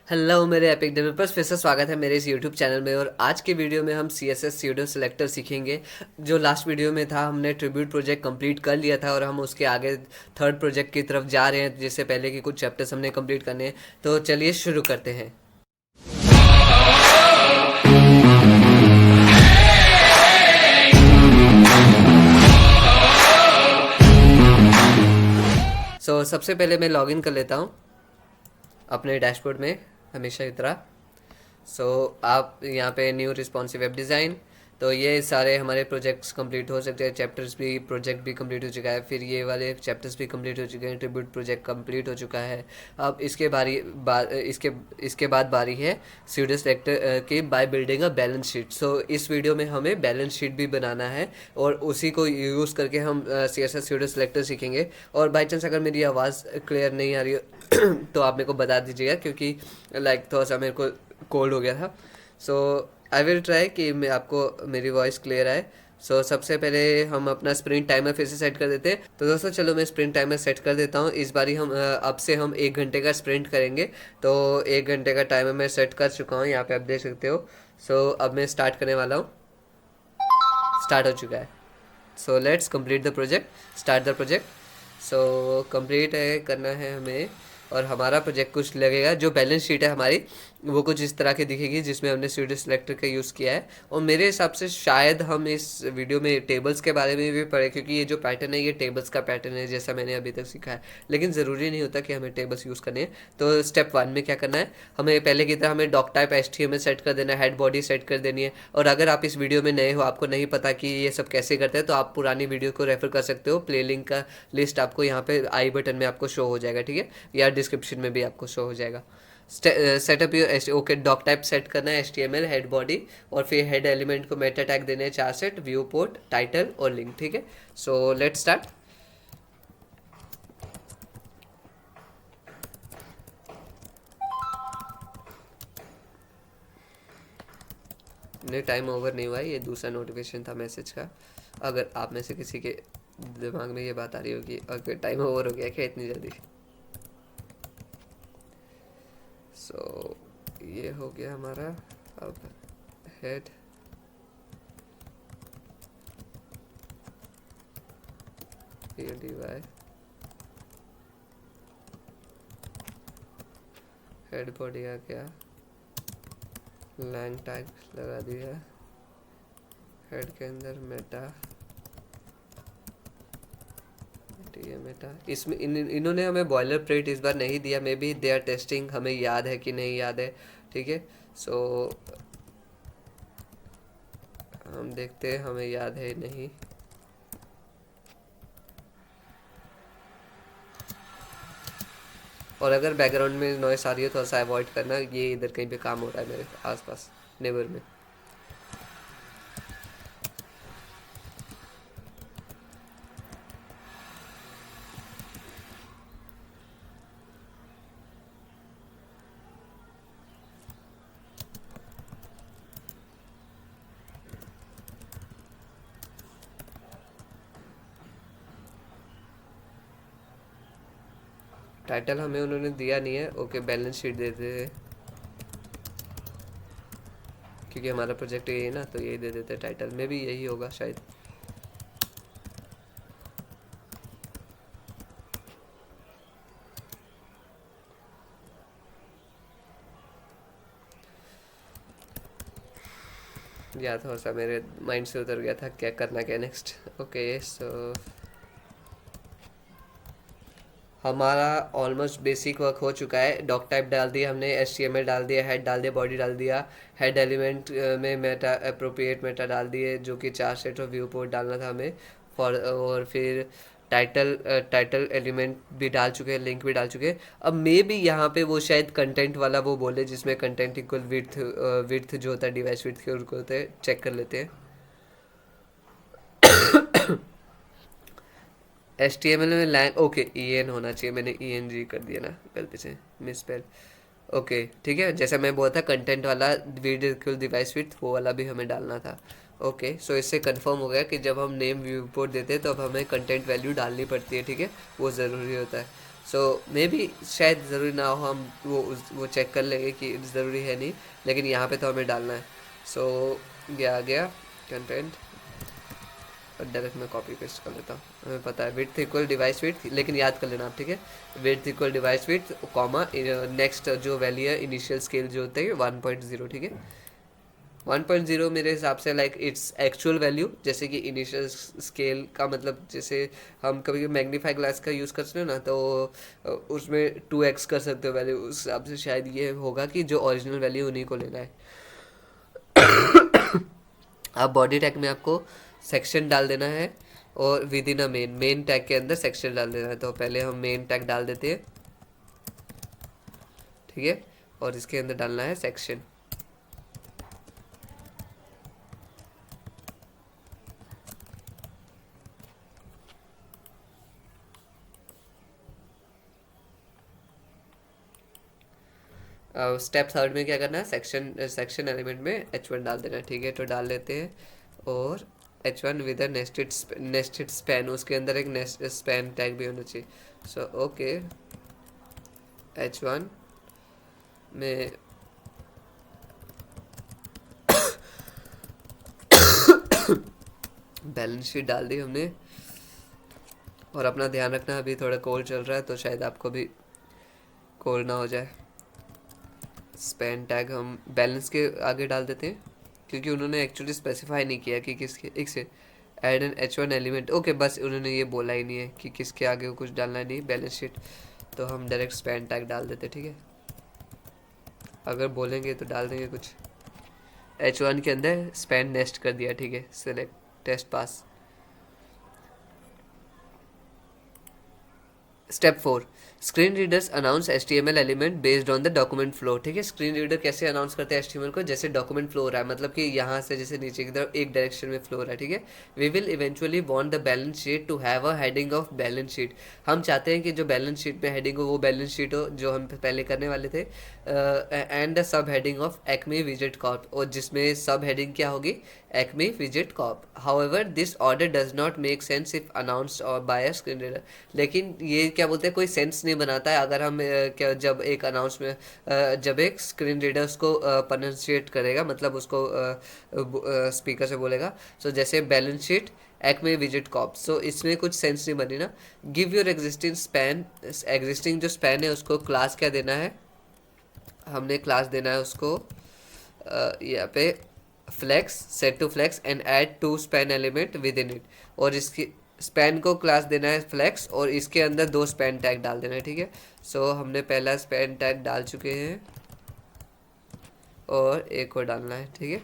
Hello मेरे epic developers, फिर से स्वागत है मेरे इस यूट्यूब चैनल में। और आज के वीडियो में हम C S S pseudo selector सीखेंगे। जो लास्ट वीडियो में था, हमने ट्रिब्यूट प्रोजेक्ट कंप्लीट कर लिया था और हम उसके आगे थर्ड प्रोजेक्ट की तरफ जा रहे हैं, जिससे पहले के कुछ चैप्टर्स हमने कंप्लीट करने हैं। तो चलिए शुरू करते हैं। सबसे पहले मैं लॉगिन कर लेता हूँ अपने डैशबोर्ड में, हमेशा की तरह। आप यहाँ पे न्यू रिस्पॉन्सिव वेब डिज़ाइन, तो ये सारे हमारे प्रोजेक्ट्स कंप्लीट हो सकते हैं। चैप्टर्स भी, प्रोजेक्ट भी कंप्लीट हो चुका है, फिर ये वाले चैप्टर्स भी कंप्लीट हो चुके हैं। ट्रिब्यूट प्रोजेक्ट कंप्लीट हो चुका है। अब इसके बाद बारी है सीडो सेलेक्टर की by building a balance sheet. इस वीडियो में हमें बैलेंस शीट भी बनाना है और उसी को यूज़ करके हम C S S pseudo selector सीखेंगे। और बाई चांस अगर मेरी आवाज़ क्लियर नहीं आ रही हो तो आप मेरे को बता दीजिएगा, क्योंकि थोड़ा सा मेरे को कोल्ड हो गया था। आई विल ट्राई कि मैं आपको मेरी वॉइस क्लियर आए। सबसे पहले हम अपना स्प्रिंट टाइमर फिर से सेट कर देते हैं। तो दोस्तों चलो मैं स्प्रिंट टाइमर सेट कर देता हूँ। इस बारी हम अब से हम 1 घंटे का स्प्रिंट करेंगे। तो 1 घंटे का टाइमर मैं सेट कर चुका हूँ, यहाँ पे आप देख सकते हो। अब मैं स्टार्ट करने वाला हूँ। स्टार्ट हो चुका है। Let's complete the project, start the project. Complete है करना है हमें। और हमारा प्रोजेक्ट कुछ लगेगा, जो बैलेंस शीट है हमारी वो कुछ इस तरह की दिखेगी, जिसमें हमने सीडो सेलेक्टर का यूज़ किया है। और मेरे हिसाब से शायद हम इस वीडियो में टेबल्स के बारे में भी पढ़े, क्योंकि ये जो पैटर्न है ये टेबल्स का पैटर्न है, जैसा मैंने अभी तक सीखा है। लेकिन ज़रूरी नहीं होता कि हमें टेबल्स यूज़ करने हैं। तो स्टेप 1 में क्या करना है, हमें पहले की तरह हमें डॉक टाइप HTML सेट कर देना है, हेड बॉडी सेट कर देनी है। और अगर आप इस वीडियो में नए हो, आपको नहीं पता कि ये सब कैसे करते हैं, तो आप पुरानी वीडियो को रेफर कर सकते हो। प्ले लिंक का लिस्ट आपको यहाँ पे आई बटन में आपको शो हो जाएगा, ठीक है, या डिस्क्रिप्शन में भी आपको शो हो जाएगा। Setup your okay, doc type set करना है, HTML हेड बॉडी, और फिर हेड एलिमेंट को मेटा टैग देने हैं 4 सेट, व्यू पोर्ट, टाइटल और लिंक, ठीक है। Let's start. नहीं, टाइम ओवर नहीं हुआ है, ये दूसरा नोटिफिकेशन था मैसेज का। अगर आप में से किसी के दिमाग में ये बात आ रही होगी, अगर टाइम ओवर हो गया क्या इतनी जल्दी। ये हो गया हमारा। अब हेड DY, हेड बॉडी आ गया, लैंग टैग लगा दिया, हेड के अंदर मेटा, ये मेटा। इसमें इन्होंने हमें बॉयलर प्लेट इस बार नहीं दिया, maybe they are testing, हमें याद है कि नहीं याद है, ठीक है। हम देखते हैं हमें याद है नहीं। और अगर बैकग्राउंड में नॉइस आ रही है, थोड़ा सा अवॉइड करना, ये इधर कहीं पे काम हो रहा है मेरे आसपास नेबर में। टाइटल हमें उन्होंने दिया नहीं है, ओके, बैलेंस शीट दे देते हैं, क्योंकि हमारा प्रोजेक्ट यही है ना, तो यही दे देते हैं टाइटल में भी, यही होगा शायद। या थोड़ा सा मेरे माइंड से उतर गया था क्या करना क्या नेक्स्ट। ओके, हमारा ऑलमोस्ट बेसिक वर्क हो चुका है। डॉक टाइप डाल दिया हमने, HTML डाल दिया, हेड डाल दिया, बॉडी डाल दिया। हेड एलिमेंट में मेटा, अप्रोप्रिएट मेटा डाल दिए, जो कि 4 सेट और व्यू पोर्ट डालना था हमें। और फिर टाइटल एलिमेंट भी डाल चुके हैं, लिंक भी डाल चुके हैं। अब मे भी यहाँ पे वो शायद कंटेंट वाला वो बोले, जिसमें कंटेंट इक्वल विड्थ जो होता है, डिवाइस विड्थ के उनको होते हैं, चेक कर लेते हैं। HTML में लैंग, ओके, EN होना चाहिए, मैंने ENG कर दिया ना गलती से, मिसपेल। ओके, ठीक है, जैसा मैं बोला था कंटेंट वाला वीडियो इक्वल डिवाइस विड्थ, वो वाला भी हमें डालना था। ओके, इससे कंफर्म हो गया कि जब हम नेम व्यू पोर्ट देते हैं तो अब हमें कंटेंट वैल्यू डालनी पड़ती है, ठीक है, वो ज़रूरी होता है। सो मे बी शायद ज़रूरी ना हो, हम वो चेक कर लेंगे कि ज़रूरी है नहीं, लेकिन यहाँ पे तो हमें डालना है। सो ये आ गया कंटेंट, और डायरेक्ट मैं कॉपी पेस्ट कर लेता हूँ। हमें पता है विड्थ इक्वल डिवाइस विड्थ, लेकिन याद कर लेना आप, ठीक है। Width equal device width comma next जो वैल्यू है इनिशियल स्केल जो होता है 1.0, ठीक है। 1.0 मेरे हिसाब से लाइक इट्स एक्चुअल वैल्यू, जैसे कि इनिशियल स्केल का मतलब जैसे हम कभी मैग्नीफाई ग्लास का यूज़ करते हैं ना, तो उसमें 2x कर सकते हो वैल्यू, उस हिसाब से शायद ये होगा कि जो ओरिजिनल वैल्यू उन्हीं को लेना है। अब बॉडी टैग में आपको सेक्शन डाल देना है, और with in a main tag के अंदर सेक्शन डाल देना है। तो पहले हम मेन टैग डाल देते हैं, ठीक है, और इसके अंदर डालना है सेक्शन। स्टेप थर्ड में क्या करना है, सेक्शन एलिमेंट में h1 डाल देना है, ठीक है। तो डाल लेते हैं, और h1 with a nested span, उसके अंदर एक नेस्ट स्पैन टैग भी होना चाहिए। सो ओके, h1 में बैलेंस शीट डाल दी हमने। और अपना ध्यान रखना, अभी थोड़ा कोल्ड चल रहा है, तो शायद आपको भी कोल्ड ना हो जाए। स्पैन टैग हम बैलेंस के आगे डाल देते हैं, क्योंकि उन्होंने एक्चुअली स्पेसिफाई नहीं किया कि किसके, एक से add N h1 element, okay, बस उन्होंने ये बोला ही नहीं है कि किसके आगे कुछ डालना नहीं बैलेंस शीट, तो हम डायरेक्ट स्पैन टैग डाल देते, ठीक है। अगर बोलेंगे तो डाल देंगे कुछ। h1 के अंदर स्पैन नेस्ट कर दिया, ठीक है। Select test pass. Step 4, screen readers announce HTML element based on the document flow, ठीक है। स्क्रीन रीडर कैसे अनाउंस करते हैं HTML को, जैसे डॉक्यूमेंट फ्लो हो रहा है, मतलब कि यहाँ से जैसे नीचे की तरफ एक डायरेक्शन में फ्लो हो रहा है, ठीक है। We will eventually want the balance sheet to have a heading of balance sheet. हम चाहते हैं कि जो बैलेंस शीट में हेडिंग हो वो बैलेंस शीट हो, जो हम पहले करने वाले थे, and the sub heading of Acme visit Corp, और जिसमें सब हेडिंग क्या होगी, Acme visit Corp. However this order does not make sense if announced by a screen reader, लेकिन ये क्या बोलते हैं, कोई सेंस नहीं बनाता है अगर हम क्या जब एक अनाउंसमेंट, जब एक स्क्रीन रीडर उसको प्रोनाउंसिएट करेगा, मतलब उसको स्पीकर से बोलेगा। सो जैसे बैलेंस शीट एक्मे विजिट कॉप, सो इसमें कुछ सेंस नहीं बनी ना। Give your existing span, existing जो स्पैन है उसको क्लास क्या देना है, हमने क्लास देना है उसको यहाँ पे flex, set to flex and add two span element within it, और इसकी स्पैन को क्लास देना है फ्लेक्स, और इसके अंदर 2 स्पैन टैग डाल देना है, ठीक है। सो हमने पहला स्पैन टैग डाल चुके हैं, और एक और डालना है, ठीक है,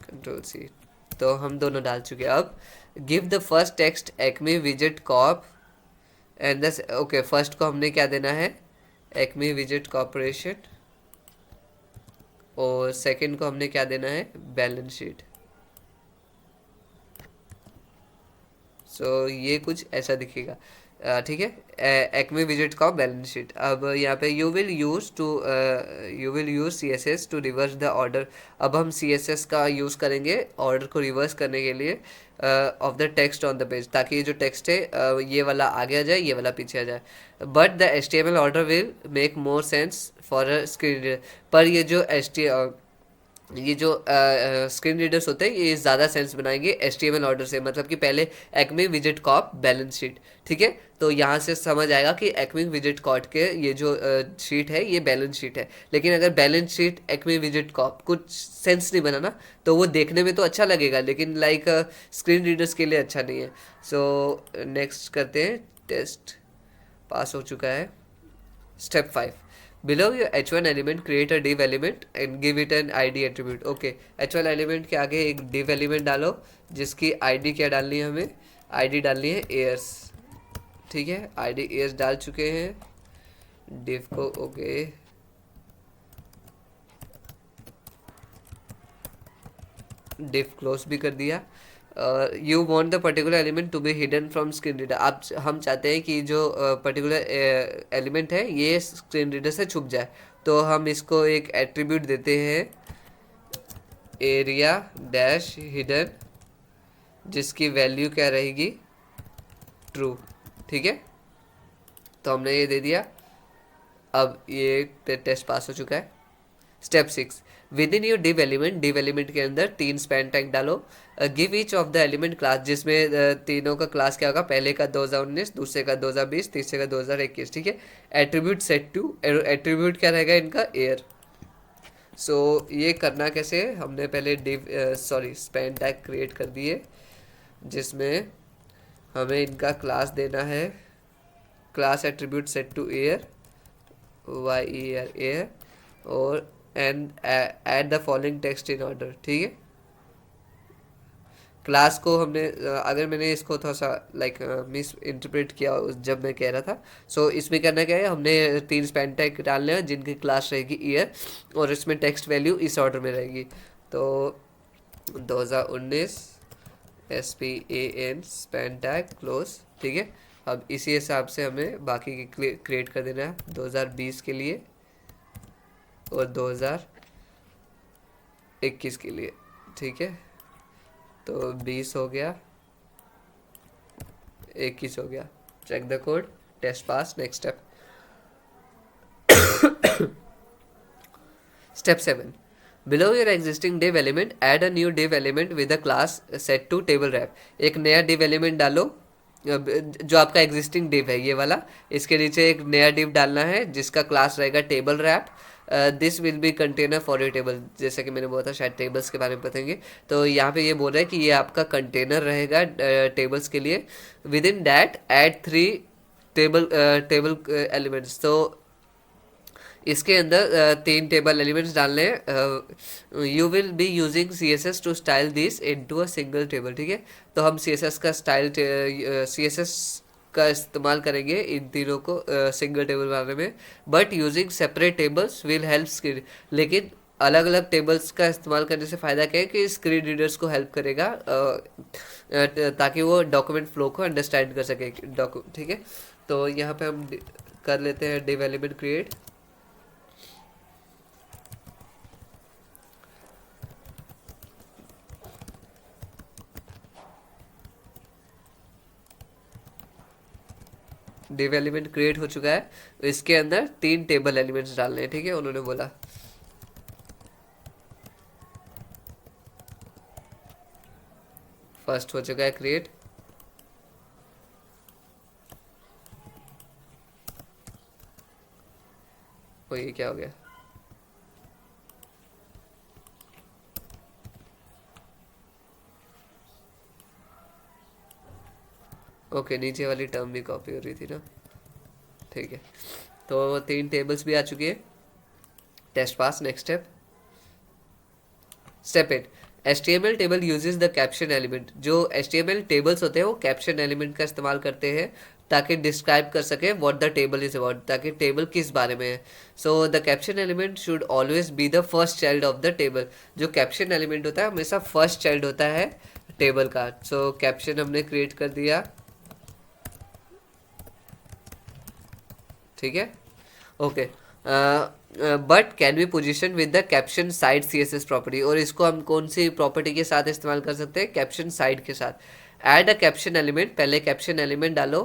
कंट्रोल सी। तो हम दोनों डाल चुके हैं। अब give the first text Acme विजिट Corp and the, okay, first को हमने क्या देना है, एक्मे विजिट कॉर्पोरेशन, और सेकंड को हमने क्या देना है, बैलेंस शीट। सो ये कुछ ऐसा दिखेगा, ठीक है। एक्मे विजिट का बैलेंस शीट। अब यहाँ पे you will use CSS to reverse the order. अब हम CSS का यूज़ करेंगे ऑर्डर को रिवर्स करने के लिए of the text on the page, ताकि ये जो टेक्स्ट है ये वाला आगे आ जाए, ये वाला पीछे आ जाए। But the HTML order will make more sense for a screen reader. पर ये जो स्क्रीन रीडर्स होते हैं ये ज़्यादा सेंस बनाएंगे HTML ऑर्डर से, मतलब कि पहले एक्मे विजिट कॉप बैलेंस शीट, ठीक है। तो यहाँ से समझ आएगा कि एक्मे विजिट कॉप के ये जो शीट है ये बैलेंस शीट है। लेकिन अगर बैलेंस शीट एक्मे विजिट कॉप कुछ सेंस नहीं बना ना, तो वो देखने में तो अच्छा लगेगा, लेकिन लाइक स्क्रीन रीडर्स के लिए अच्छा नहीं है। सो नेक्स्ट करते हैं, टेस्ट पास हो चुका है। Step 5. Below your h1 element, create a div element and give it an id attribute. Okay, h1 element के आगे एक div element डालो, जिसकी id क्या डालनी है, हमें id डालनी है ears, ठीक है। id ears डाल चुके हैं, div को ओके div क्लोज भी कर दिया। You want the particular element to be hidden from screen reader. आप हम चाहते हैं कि जो पर्टिकुलर एलिमेंट है ये स्क्रीन रीडर से छुप जाए, तो हम इसको एक एट्रीब्यूट देते हैं एरिया डैश हिडन, जिसकी वैल्यू क्या रहेगी, ट्रू, ठीक है। तो हमने ये दे दिया। अब ये टेस्ट पास हो चुका है। Step 6, with in your div element के अंदर 3 स्पैन टैग डालो। Give each of the element class, जिसमें तीनों का क्लास क्या होगा, पहले का 2019, दूसरे का 2020, तीसरे का 2021, ठीक है। एट्रीब्यूट सेट टू, एट्रीब्यूट क्या रहेगा इनका, एयर। सो ये करना कैसे है, हमने पहले स्पैन टैग क्रिएट कर दिए, जिसमें हमें इनका क्लास देना है, class attribute set to air, Y air air, और and add the following text in order, ठीक है। क्लास को हमने अगर मैंने इसको थोड़ा सा लाइक मिस इंटरप्रेट किया जब मैं कह रहा था, सो इसमें करना क्या है, हमने 3 स्पैन टैग डालने हैं जिनकी क्लास रहेगी ईयर, और इसमें टेक्स्ट वैल्यू इस ऑर्डर में रहेगी। तो 2019 SPAN स्पैन टैग क्लोज, ठीक है। अब इसी हिसाब से हमें बाकी की क्रिएट कर देना है 2020 के लिए और 2021 के लिए, ठीक है। तो 20 हो गया, 21 हो गया। Check the code, test pass, next step. Step 7, below your existing div element add a new div element with a class set to table wrap. एक नया div एलिमेंट डालो, जो आपका एग्जिस्टिंग div है ये वाला, इसके नीचे एक नया div डालना है जिसका क्लास रहेगा table wrap. This will be container for your table, जैसे कि मैंने बोला था, शायद टेबल्स के बारे में बताएंगे। तो यहाँ पे ये बोल रहा है कि ये आपका कंटेनर रहेगा टेबल्स के लिए। Within that add 3 table elements. तो इसके अंदर 3 टेबल एलिमेंट्स डालने हैं। You will be using CSS to style this into a single table, ठीक है। तो हम CSS का CSS का इस्तेमाल करेंगे इन तीनों को सिंगल टेबल बनाने में, but using separate tables will help screen. लेकिन अलग अलग टेबल्स का इस्तेमाल करने से फ़ायदा क्या है कि स्क्रीन रीडर्स को हेल्प करेगा, ताकि वो डॉक्यूमेंट फ्लो को अंडरस्टैंड कर सके, ठीक है। तो यहाँ पे हम कर लेते हैं div element create. div element create हो चुका है। इसके अंदर 3 टेबल एलिमेंट्स डालने हैं, ठीक है, उन्होंने बोला। फर्स्ट हो चुका है क्रिएट। ओ ये क्या हो गया, ओके नीचे वाली टर्म भी कॉपी हो रही थी ना, ठीक है। तो 3 टेबल्स भी आ चुकी है। Test pass, next step. Step 8, HTML table uses the caption element. जो HTML टेबल्स होते हैं वो कैप्शन एलिमेंट का इस्तेमाल करते हैं ताकि डिस्क्राइब कर सके what the table is about, ताकि टेबल किस बारे में है। So the caption element should always be the first child of the table. जो कैप्शन एलिमेंट होता है हमेशा फर्स्ट चाइल्ड होता है टेबल का। सो कैप्शन हमने क्रिएट कर दिया, ठीक है, okay. But can be position with the caption side CSS property. और इसको हम कौन सी प्रॉपर्टी के साथ इस्तेमाल कर सकते हैं, कैप्शन साइड के साथ। ऐड अ कैप्शन एलिमेंट, पहले कैप्शन एलिमेंट डालो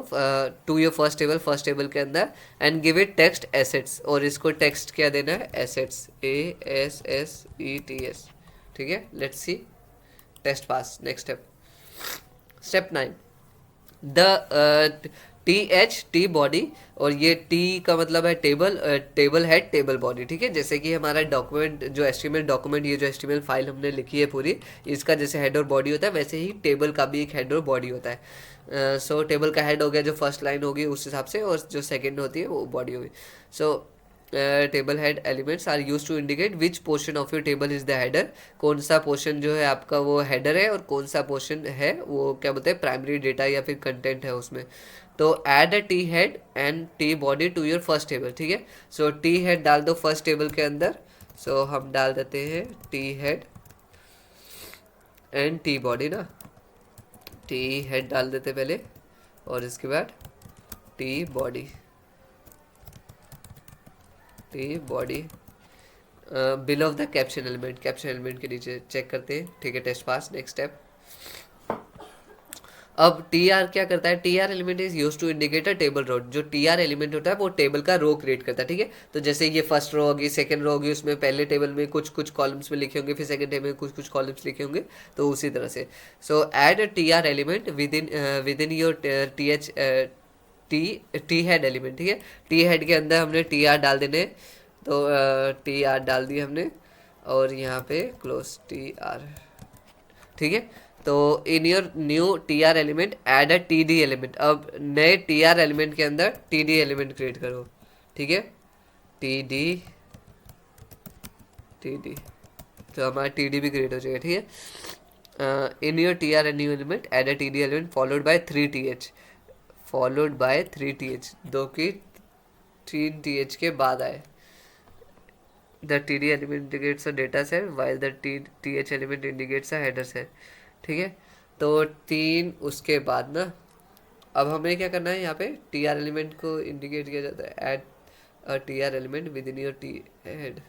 टू योर फर्स्ट टेबल के अंदर, and give it text assets. और इसको टेक्स्ट क्या देना है, एसेट्स, ASSETS, ठीक है। Let's see, test pass, next step. Step 9, the T body, और ये टी का मतलब है table, table head, table body, ठीक है। जैसे कि हमारा डॉक्यूमेंट, जो HTML डॉक्यूमेंट, ये जो HTML फाइल हमने लिखी है पूरी, इसका जैसे हेड और बॉडी होता है, वैसे ही टेबल का भी एक हेड और बॉडी होता है। सो टेबल का हेड हो गया जो फर्स्ट लाइन होगी उस हिसाब से, और जो सेकेंड होती है वो बॉडी होगी। So table head elements are use to indicate which portion of your table is the header. कौन सा पोर्शन जो है आपका वो हेडर है, और कौन सा पोर्शन है वो क्या बोलते हैं, प्राइमरी डेटा या फिर कंटेंट है उसमें। तो add a T head and T body to your first table, ठीक है। सो टी हेड डाल दो फर्स्ट टेबल के अंदर। सो हम डाल देते हैं T head and T body ना, टी हेड डाल देते पहले, और इसके बाद T body, T body below of the caption element, caption element के नीचे चेक करते हैं, ठीक है। Test pass, next step. अब टी आर क्या करता है, T R element is use to indicate a table row. जो टी आर एलिमेंट होता है वो टेबल का रो क्रिएट करता है, ठीक है। तो जैसे ये फर्स्ट रो होगी, सेकंड रो होगी, उसमें पहले टेबल में कुछ कुछ कॉलम्स में लिखे होंगे, फिर सेकंड टेबल में कुछ कुछ कॉलम्स लिखे होंगे, तो उसी तरह से। सो add a T R element within your T H T T head element, ठीक है। टी हेड के अंदर हमने टी आर डाल देने, तो टी आर डाल दिए हमने, और यहाँ पे क्लोज टी आर, ठीक है। तो in your new T R element add a T D element. अब नए टी आर एलिमेंट के अंदर टी डी एलिमेंट क्रिएट करो, ठीक है। टी डी टी डी, तो हमारा टी डी भी क्रिएट हो जाएगा, ठीक है। इन your T R new element add a T D element followed by 3 th, followed by 3 th, दो की 3 th के बाद आए। The T D element indicates a data set while the T H element indicates a header set, ठीक है। तो 3 उसके बाद ना, अब हमें क्या करना है, यहाँ पे टी आर एलिमेंट को इंडिकेट किया जाता है, add a T R element within your T head.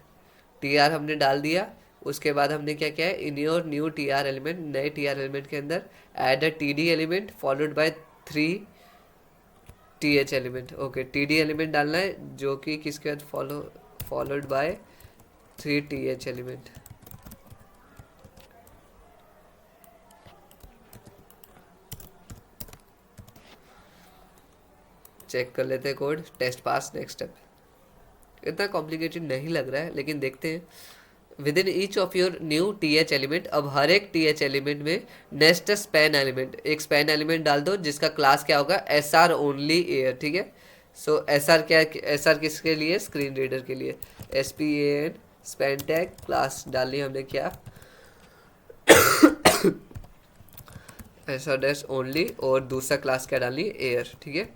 T R हमने डाल दिया, उसके बाद हमने क्या किया है, in your new T R element, नए टी आर एलिमेंट के अंदर add a T D element followed by 3 th element. Okay, T D element डालना है जो कि किसके बाद followed by 3 th element. Check कर लेते हैं code, test pass, next step. इतना कॉम्प्लिकेटेड नहीं लग रहा है, लेकिन देखते हैं। Within each of your new T H element, अब हर एक टी एच एलिमेंट में नेक्स्ट स्पैन एलिमेंट, एक स्पैन एलिमेंट डाल दो जिसका क्लास क्या होगा, एस आर ओनली एयर, ठीक है। सो एस आर क्या, एस आर किसके लिए, स्क्रीन रीडर के लिए। S P A N span tag class डाली हमने क्या, एस आर डैश ओनली, और दूसरा क्लास क्या डाली, एयर, ठीक है।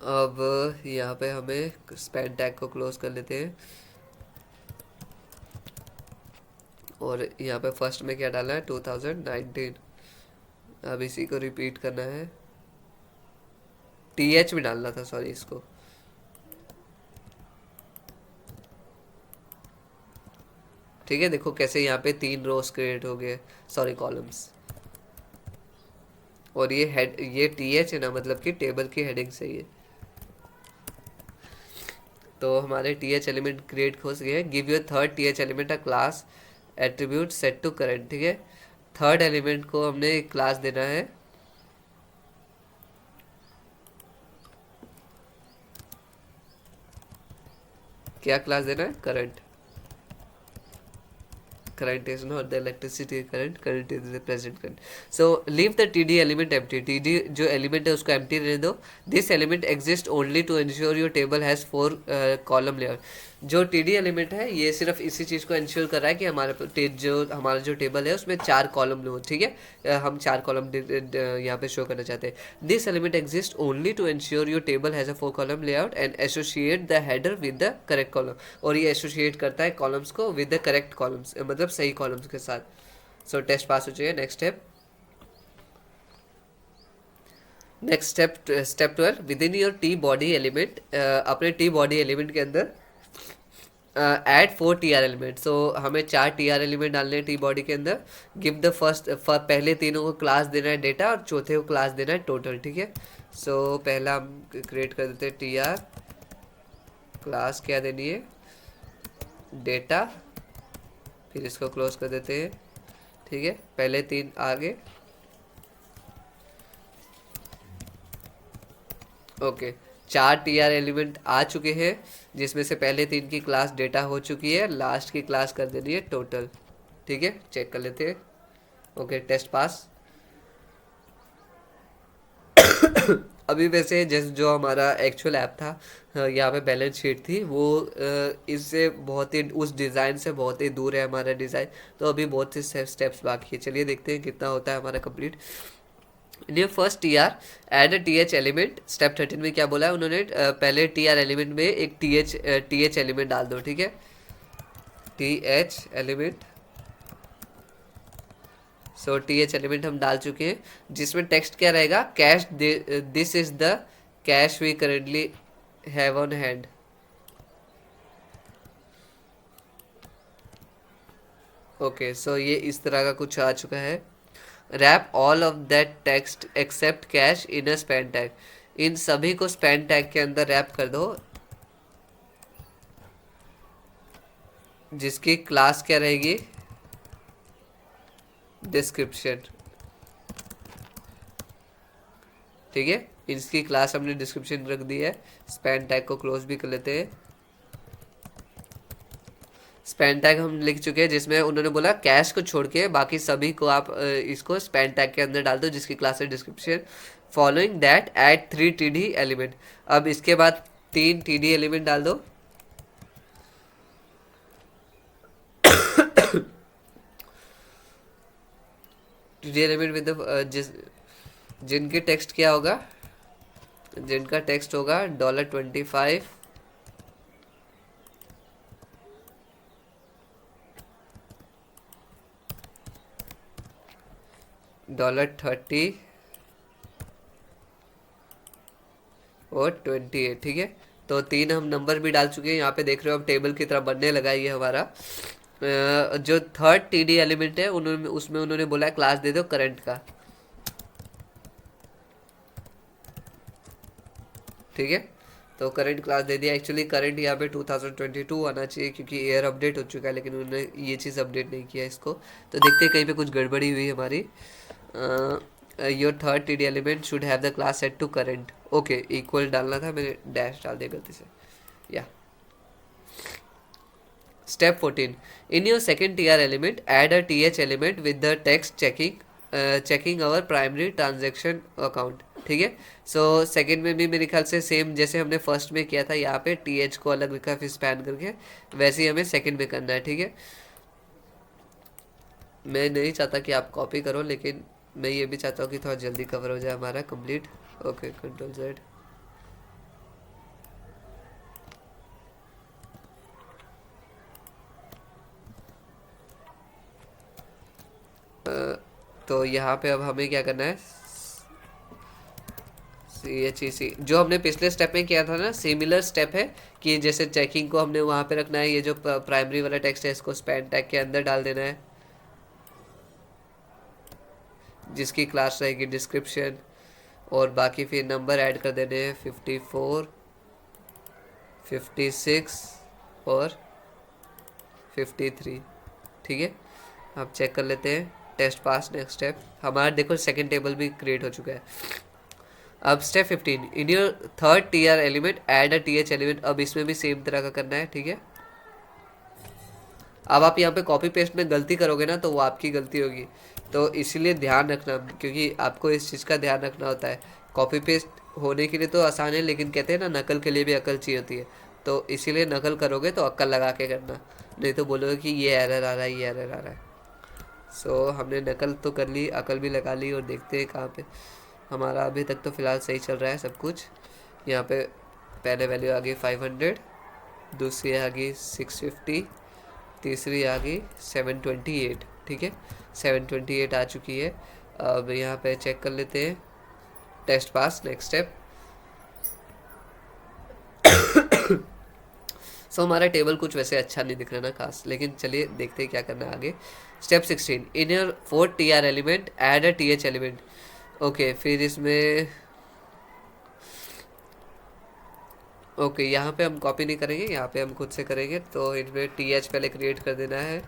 अब यहाँ पे हमें स्पैन टैग को क्लोज कर लेते हैं, और यहाँ पे फर्स्ट में क्या डालना है, 2019। अब इसी को रिपीट करना है, टी एच भी डालना था, सॉरी, इसको। ठीक है, देखो कैसे यहाँ पे 3 रोज क्रिएट हो गए, सॉरी कॉलम्स। और ये हेड, ये टी एच है ना, मतलब कि टेबल की हेडिंग से ही है। तो हमारे टी एच एलिमेंट क्रिएट हो गए। Give your third T H element a class attribute set to current, ठीक है। थर्ड एलिमेंट को हमने एक क्लास देना है, क्या क्लास देना है, current. current is not the electricity current is the present current. So leave the td element empty, td जो element है उसको empty रहने दो। this element exists only to ensure your table has 4 column layout। जो td element है ये सिर्फ इसी चीज़ को इंश्योर कर रहा है कि हमारा जो टेबल है उसमें 4 कॉलम हो, ठीक है। हम 4 कॉलम यहाँ पे शो करना चाहते हैं। This element exist only to ensure your table has a 4 column layout and associate the header with the correct column. और ये एसोसिएट करता है कॉलम्स को विद द करेक्ट कॉलम्स, मतलब सही कॉलम्स के साथ। सो टेस्ट पास हो जाइए। Next step, step 12, with in your T body element, अपने टी बॉडी एलिमेंट के अंदर ऐड 4 टी आर एलिमेंट। सो हमें 4 टी आर एलिमेंट डालने हैं टी बॉडी के अंदर। गिव द फर्स्ट, पहले तीनों को क्लास देना है डेटा, और चौथे को क्लास देना है टोटल, ठीक है। सो पहला हम क्रिएट कर देते हैं टी आर, क्लास क्या देनी है, डेटा, फिर इसको क्लोज कर देते हैं, ठीक है। पहले 3 आगे, ओके। 4 टी आर एलिमेंट आ चुके हैं, जिसमें से पहले 3 की क्लास डेटा हो चुकी है, लास्ट की क्लास कर देनी है टोटल, ठीक है। चेक कर लेते हैं। Okay, test pass. अभी वैसे जैसे जो हमारा एक्चुअल ऐप था, यहाँ पे बैलेंस शीट थी, वो इससे बहुत ही, उस डिज़ाइन से बहुत ही दूर है हमारा डिज़ाइन। तो अभी बहुत से स्टेप्स बाकी है, चलिए देखते हैं कितना होता है हमारा complete. In first T R add a T H element. Step 13 में क्या बोला है उन्होंने, पहले टी आर एलिमेंट में एक टी एच एलिमेंट डाल दो, ठीक है। T H element, so T H element हम डाल चुके हैं, जिसमें टेक्स्ट क्या रहेगा, cash, this is the cash we currently have on hand. Okay, so ये इस तरह का कुछ आ चुका है। Wrap all of that text except cash in a span tag. इन सभी को स्पैन टैग के अंदर रैप कर दो, जिसकी क्लास क्या रहेगी, डिस्क्रिप्शन। ठीक है, इसकी क्लास हमने डिस्क्रिप्शन रख दी है। स्पैन टैग को क्लोज भी कर लेते हैं। स्पैन टैग हम लिख चुके हैं, जिसमें उन्होंने बोला कैश को छोड़ के बाकी सभी को आप इसको स्पैन टैग के अंदर डाल दो, जिसकी क्लास है description. Following that add 3 TD element. अब इसके बाद 3 टीडी एलिमेंट डाल दो। टीडी एलिमेंट विद जिनके टेक्स्ट क्या होगा, जिनका टेक्स्ट होगा $25, $30 और 28। ठीक है, तो 3 हम नंबर भी डाल चुके हैं। यहाँ पे देख रहे हो अब टेबल की तरह बनने लगा ये हमारा। जो थर्ड टीडी एलिमेंट है उन्होंने उसमें उन्होंने बोला है क्लास दे दो करंट का। ठीक है, तो करंट क्लास दे दिया। एक्चुअली करंट यहाँ पे 2022 आना चाहिए, क्योंकि एयर अपडेट हो चुका है, लेकिन उन्होंने ये चीज़ अपडेट नहीं किया इसको। तो देखते हैं कहीं पे कुछ गड़बड़ी हुई हमारी। Your third TD element should have the class set to current. Okay, equal डालना था, मैंने डैश डाल दिया गलती से। या Step 14. In your second TR element, add a TH element with the text checking our primary transaction account. ठीक है, सो सेकेंड में भी मेरे ख्याल से सेम जैसे हमने फर्स्ट में किया था, यहाँ पे TH को अलग लिखा फिर स्पैन करके, वैसे ही हमें सेकेंड में करना है। ठीक है, मैं नहीं चाहता कि आप कॉपी करो, लेकिन मैं ये भी चाहता हूँ कि थोड़ा जल्दी कवर हो जाए हमारा कंप्लीट। Okay, Ctrl+Z। तो यहाँ पे अब हमें क्या करना है, CHEC जो हमने पिछले स्टेप में किया था ना, सिमिलर स्टेप है कि जैसे चेकिंग को हमने वहाँ पे रखना है, ये जो प्राइमरी वाला टेक्स्ट है इसको स्पैन टैग के अंदर डाल देना है, जिसकी क्लास रहेगी डिस्क्रिप्शन। और बाकी फिर नंबर ऐड कर देने हैं 54, 56 और 53। ठीक है, आप चेक कर लेते हैं। Test pass, next step. हमारा देखो सेकंड टेबल भी क्रिएट हो चुका है। अब step 15, in your third TR element add a TH element. अब इसमें भी सेम तरह का करना है। ठीक है, अब आप यहाँ पे कॉपी पेस्ट में गलती करोगे ना तो वो आपकी गलती होगी, तो इसीलिए ध्यान रखना, क्योंकि आपको इस चीज़ का ध्यान रखना होता है। कॉपी पेस्ट होने के लिए तो आसान है, लेकिन कहते हैं ना नकल के लिए भी अकल चाहिए होती है, तो इसीलिए नकल करोगे तो अक्ल लगा के करना, नहीं तो बोलोगे कि ये एरर आ रहा है, ये एरर आ रहा है। सो हमने नकल तो कर ली, अकल भी लगा ली, और देखते हैं कहाँ पे हमारा। अभी तक तो फ़िलहाल सही चल रहा है सब कुछ। यहाँ पे पहले वैल्यू आ गई 500, दूसरी आ गई 650, तीसरी आ गई 728। ठीक है, 728 आ चुकी है। अब यहाँ पे चेक कर लेते हैं। Test pass, next step. So हमारा टेबल कुछ वैसे अच्छा नहीं दिख रहा ना खास, लेकिन चलिए देखते हैं क्या करना है आगे। Step 16, in your fourth TR element add a TH element. Okay, फिर इसमें ओके यहाँ पे हम कॉपी नहीं करेंगे, यहाँ पे हम खुद से करेंगे। तो इनमें TH पहले क्रिएट कर देना है।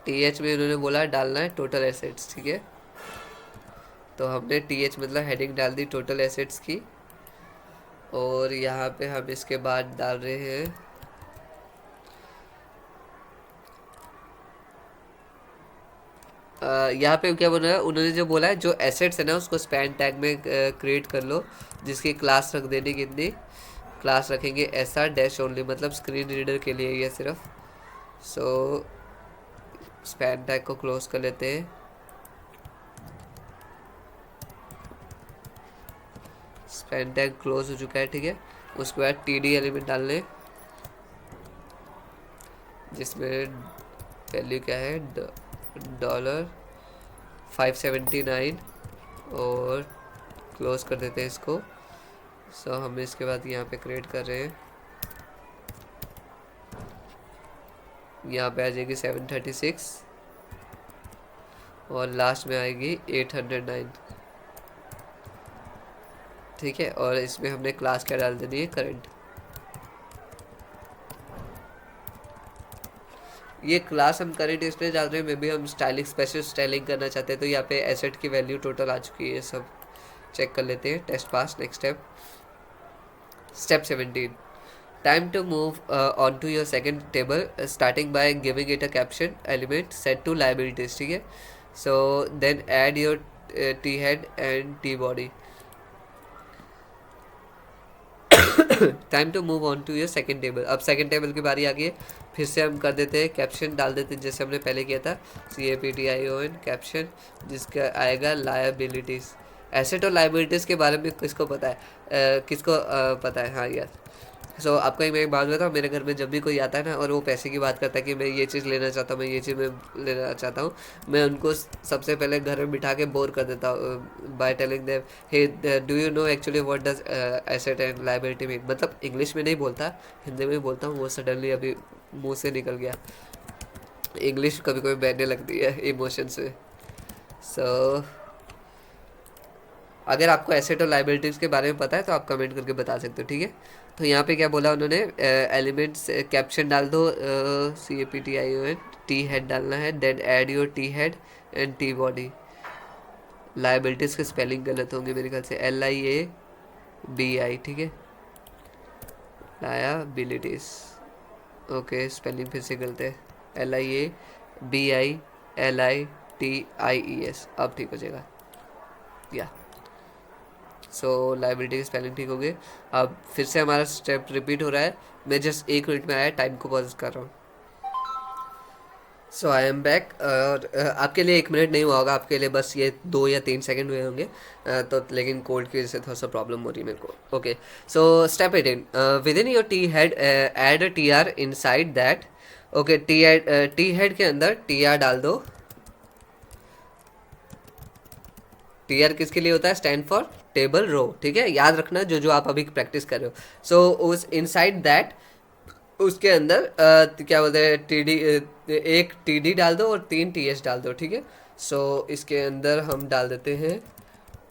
TH में उन्होंने बोला डालना है टोटल एसेट्स। ठीक है, तो हमने TH मतलब हेडिंग डाल दी टोटल एसेट्स की, और यहाँ पे हम इसके बाद डाल रहे हैं यहाँ पे क्या बोला है उन्होंने, जो बोला है जो एसेट्स है ना उसको स्पैन टैग में क्रिएट कर लो, जिसकी क्लास रख देनी कितनी, क्लास रखेंगे SR डैश ओनली, मतलब स्क्रीन रीडर के लिए ये सिर्फ। सो स्पैन टैग को क्लोज कर लेते हैं। स्पैन टैग क्लोज हो चुका है। ठीक है, उसके बाद TD एलिमेंट डाल लें, जिसमें वैल्यू क्या है $579, और क्लोज कर देते हैं इसको। सो हम इसके बाद यहाँ पे क्रिएट कर रहे हैं यहाँ पे आ जाएगी 736 और लास्ट में आएगी 809। ठीक है, और इसमें हमने क्लास क्या डाल देनी है, करंट। ये क्लास हम करंट इसलिए डाल रहे हैं, मे बी हम स्टाइलिंग स्पेशल स्टाइलिंग करना चाहते हैं। तो यहाँ पे एसेट की वैल्यू टोटल आ चुकी है, सब चेक कर लेते हैं। Test pass. Next step, step 17, time to move on to your second table starting by giving it a caption element set to liabilities. ठीक है, so then add your T head and T body. Time to move on to your second table. अब second table की बारी आ गई है, फिर से हम कर देते हैं कैप्शन डाल देते हैं जैसे हमने पहले किया था, CAPTION कैप्शन, जिसका आएगा लायबिलिटीज़। एसेट और लायबिलिटीज़ के बारे में किसको पता है, किसको पता है? हाँ यार, सो आपको एक मैं एक बात बताऊँ, मेरे घर में जब भी कोई आता है ना और वो पैसे की बात करता है कि मैं ये चीज़ लेना चाहता हूँ, मैं ये चीज़ मैं लेना चाहता हूँ, मैं उनको सबसे पहले घर में बिठा के बोर कर देता हूँ by telling them, hey do you know actually what does asset and liability mean. मतलब इंग्लिश में नहीं बोलता, हिंदी में बोलता हूँ, वो सडनली अभी मुँह से निकल गया। इंग्लिश कभी कभी बैठने लगती है इमोशन से। सो अगर आपको एसेट और लाइबिलिटीज़ के बारे में पता है तो आप कमेंट करके बता सकते हो। ठीक है, तो यहाँ पे क्या बोला उन्होंने, एलिमेंट्स कैप्शन डाल दो, CAPTION, टी हेड डालना है, then add your T head and T body. Liabilities के स्पेलिंग गलत होंगे मेरे ख्याल से, LIABI। ठीक है, लायबिलिटीज़, ओके स्पेलिंग फिर से गलत है, LIABILITIES। अब ठीक हो जाएगा या। सो लाइबिलिटी की स्पेलिंग ठीक हो गई। अब फिर से हमारा स्टेप रिपीट हो रहा है। मैं जस्ट 1 मिनट में आया, टाइम को पॉज कर रहा हूँ। सो आई एम बैक। और आपके लिए 1 मिनट नहीं हुआ होगा, आपके लिए बस ये 2 या 3 सेकंड हुए होंगे। तो लेकिन कोल्ड की वजह से थोड़ा सा प्रॉब्लम हो रही है मेरे को। Okay, so step 18, within your T head add a TR inside that. Okay, T head के अंदर TR डाल दो। TR किसके लिए होता है, स्टैंड फॉर टेबल रो। ठीक है, याद रखना जो जो आप अभी प्रैक्टिस कर रहे हो। सो उस इनसाइड दैट, उसके अंदर क्या बोलते हैं, एक TD डाल दो और 3 TH डाल दो। ठीक है, सो इसके अंदर हम डाल देते हैं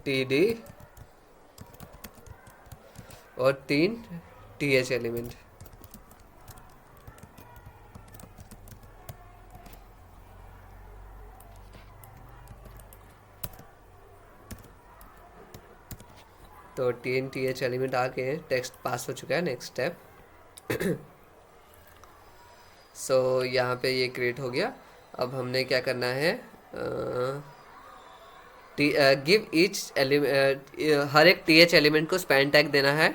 TD और 3 TH एलिमेंट। तो 3 TH एलिमेंट आ गए हैं, टेक्स्ट पास हो चुका है। नेक्स्ट स्टेप, सो यहाँ पे ये क्रिएट हो गया। अब हमने क्या करना है, गिव ईच हर एक TH एलिमेंट को स्पैन टैग देना है,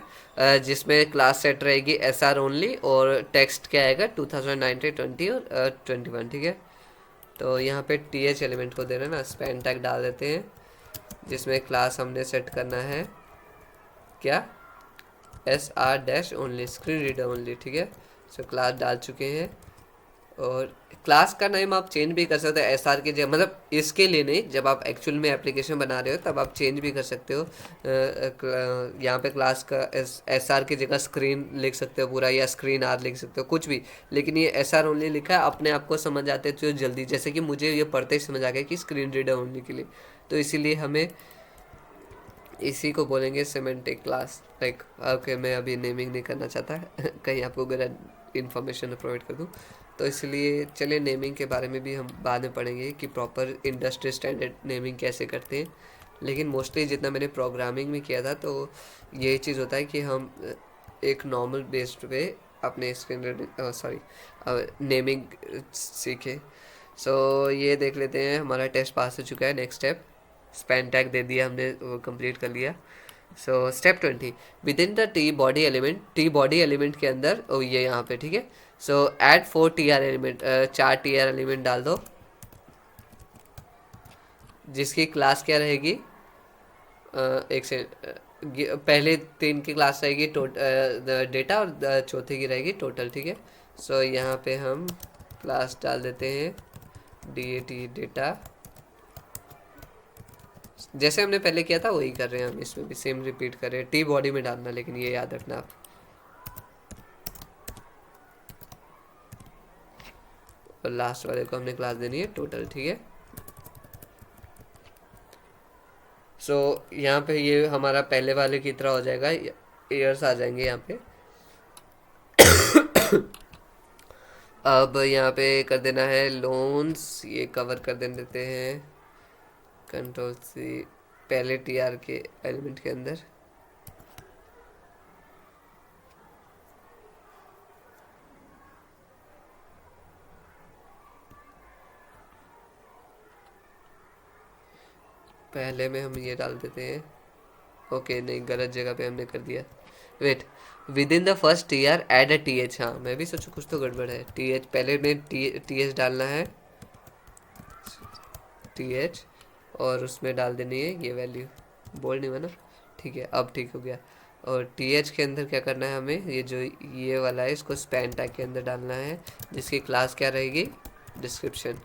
जिसमें क्लास सेट रहेगी SR ओनली, और टेक्स्ट क्या आएगा 2019, 20 और 21। ठीक है, तो यहाँ पे TH एलिमेंट को दे रहे हैं ना, स्पैन टैग डाल देते हैं, जिसमें क्लास हमने सेट करना है क्या, SR dash only, screen reader only. ठीक है, सो क्लास डाल चुके हैं, और क्लास का नेम आप चेंज भी कर सकते हो SR के जगह, मतलब इसके लिए नहीं, जब आप एक्चुअल में एप्लीकेशन बना रहे हो तब आप चेंज भी कर सकते हो। यहाँ पे क्लास का SR की जगह स्क्रीन लिख सकते हो पूरा, या स्क्रीन R लिख सकते हो, कुछ भी। लेकिन ये SR ओनली लिखा है, अपने आप को समझ आते तो जल्दी, जैसे कि मुझे ये पढ़ते ही समझ आ गया कि स्क्रीन रीडर ओनली के लिए। तो इसीलिए हमें इसी को बोलेंगे सिमेंटिक क्लास। लाइक ओके, मैं अभी नेमिंग नहीं करना चाहता कहीं आपको गलत इन्फॉर्मेशन प्रोवाइड कर दूँ, तो इसलिए चलिए नेमिंग के बारे में भी हम बाद में पढ़ेंगे कि प्रॉपर इंडस्ट्री स्टैंडर्ड नेमिंग कैसे करते हैं। लेकिन मोस्टली जितना मैंने प्रोग्रामिंग में किया था, तो ये चीज़ होता है कि हम एक नॉर्मल बेस्ड पे अपने स्टैंडर्ड नेमिंग सीखें। सो ये देख लेते हैं, हमारा टेस्ट पास हो चुका है। नेक्स्ट स्टेप, स्पैन टैग दे दिया हमने, वो कंप्लीट कर लिया। So step 20, with in the T body element, T body element के अंदर, ये यहाँ पे। ठीक है, सो add 4 TR element, 4 TR element डाल दो, जिसकी क्लास क्या रहेगी, एक से पहले 3 की क्लास रहेगी डेटा, और चौथे की रहेगी टोटल। ठीक है, सो यहाँ पे हम क्लास डाल देते हैं DAT डेटा, जैसे हमने पहले किया था वही कर रहे हैं हम, इसमें भी सेम रिपीट कर रहे हैं। टी बॉडी में डालना, लेकिन ये याद रखना आप। और लास्ट वाले को हमने क्लास देनी है टोटल, ठीक है। सो यहाँ पे ये हमारा पहले वाले की तरह हो जाएगा, ईयर्स आ जाएंगे यहाँ पे। अब यहाँ पे कर देना है लोन्स, ये कवर कर देते हैं कंट्रोल सी पहले टीआर के एलिमेंट के अंदर। पहले में हम ये डाल देते हैं, ओके नहीं गलत जगह पे हमने कर दिया, wait. Within the first T R add a T H, हाँ मैं भी सोचूं कुछ तो गड़बड़ है। टी एच पहले में टी एच डालना है, टी एच, और उसमें डाल देनी है ये वैल्यू, बोल नहीं बना, ठीक है अब ठीक हो गया। और टी एच के अंदर क्या करना है हमें, ये जो ये वाला है इसको स्पैन टैग के अंदर डालना है, जिसकी क्लास क्या रहेगी, डिस्क्रिप्शन,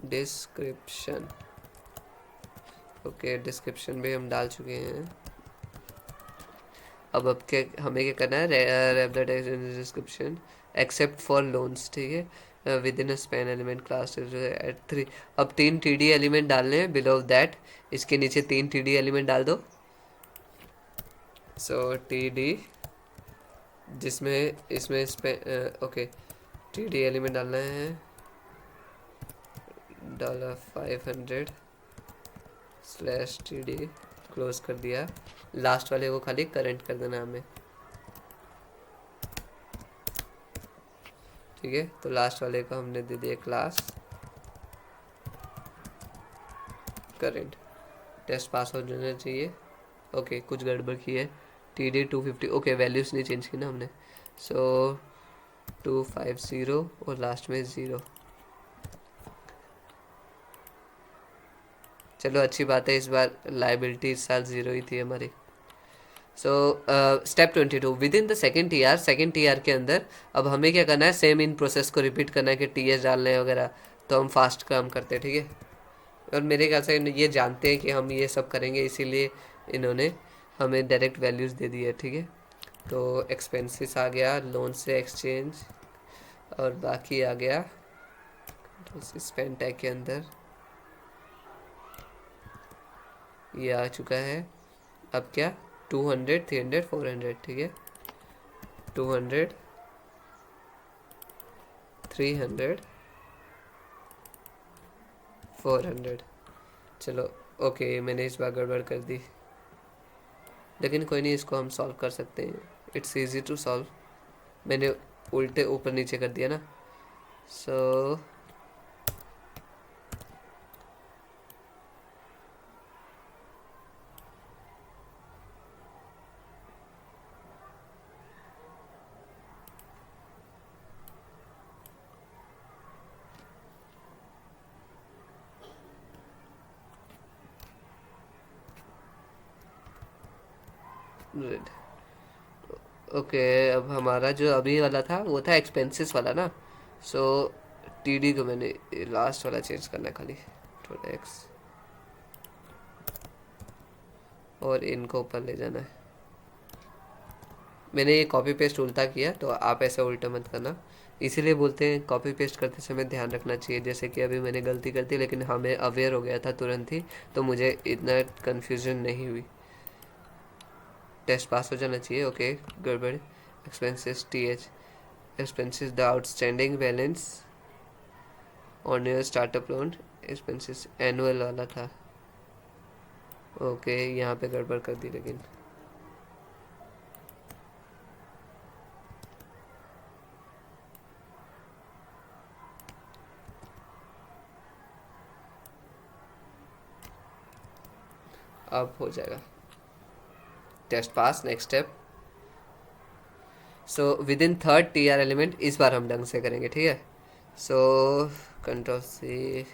डिस्क्रिप्शन, ओके डिस्क्रिप्शन भी हम डाल चुके हैं। अब क्या हमें क्या करना है, wrap the text in description except for loans, ठीक है, within a span element class at 3। अब 3 टी डी एलिमेंट डालने हैं बिलो दैट, इसके नीचे 3 टी डी एलिमेंट डाल दो। सो टी डी जिसमें इसमें ओके टी डी एलिमेंट डालना है $500 स्लैश टी डी, क्लोज कर दिया। लास्ट वाले को खाली करंट कर देना हमें, ठीक है। तो लास्ट वाले को हमने दे दिया क्लास करंट, टेस्ट पास हो जाना चाहिए। ओके कुछ गड़बड़ की है, टी डी 250, ओके वैल्यूज नहीं चेंज की ना हमने। सो 250 और लास्ट में 0, चलो अच्छी बात है, इस बार लाइबिलिटी इस साल 0 ही थी हमारी। So step 22 with in the second T R, second T R के अंदर अब हमें क्या करना है, सेम इन प्रोसेस को रिपीट करना है कि टी एस डालने हैं वगैरह, तो हम फास्ट काम करते हैं, ठीक है। और मेरे ख्याल से ये जानते हैं कि हम ये सब करेंगे, इसीलिए इन्होंने हमें डायरेक्ट वैल्यूज़ दे दी है, ठीक है। तो एक्सपेंसेस आ गया, लोन से एक्सचेंज, और बाकी आ गया स्पेंड टैग के अंदर ये आ चुका है। अब क्या 200 300 400, ठीक है, 200 300 400, चलो ओके मैंने इस बार गड़बड़ कर दी, लेकिन कोई नहीं इसको हम सॉल्व कर सकते हैं, इट्स इजी टू सॉल्व। मैंने उल्टे ऊपर नीचे कर दिया ना। सो रेड, ओके अब हमारा जो अभी वाला था वो था एक्सपेंसेस वाला ना। सो टीडी को मैंने लास्ट वाला चेंज करना है खाली, थोड़ा एक्स, और इनको ऊपर ले जाना है। मैंने ये कॉपी पेस्ट उल्टा किया, तो आप ऐसे उल्टा मत करना, इसीलिए बोलते हैं कॉपी पेस्ट करते समय ध्यान रखना चाहिए। जैसे कि अभी मैंने गलती कर दी, लेकिन हमें अवेयर हो गया था तुरंत ही, तो मुझे इतना कन्फ्यूजन नहीं हुई। टेस्ट पास हो जाना चाहिए, ओके गड़बड़। Expenses T H, expenses the outstanding balance on your startup loan, expenses annual वाला था, ओके यहाँ पे गड़बड़ कर दी लेकिन। अब हो जाएगा, test pass, next step. So within third T R element, इस बार हम ढंग से करेंगे, ठीक है। सो कंट्रोल सी,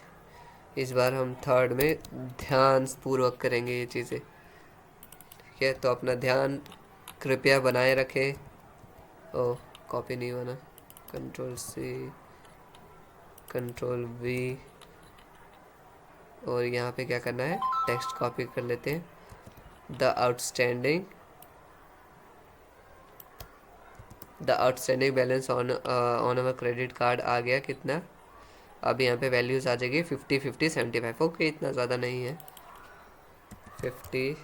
इस बार हम थर्ड में ध्यान पूर्वक करेंगे ये चीज़ें, ठीक है। तो अपना ध्यान कृपया बनाए रखें। ओ कॉपी नहीं होना, कंट्रोल सी कंट्रोल वी, और यहाँ पे क्या करना है, टेक्स्ट कॉपी कर लेते हैं, the outstanding the outstanding balance on our credit card आ गया कितना, अब यहाँ पे वैल्यूज़ आ जाएगी 50 50 75। ओके, इतना ज़्यादा नहीं है, 50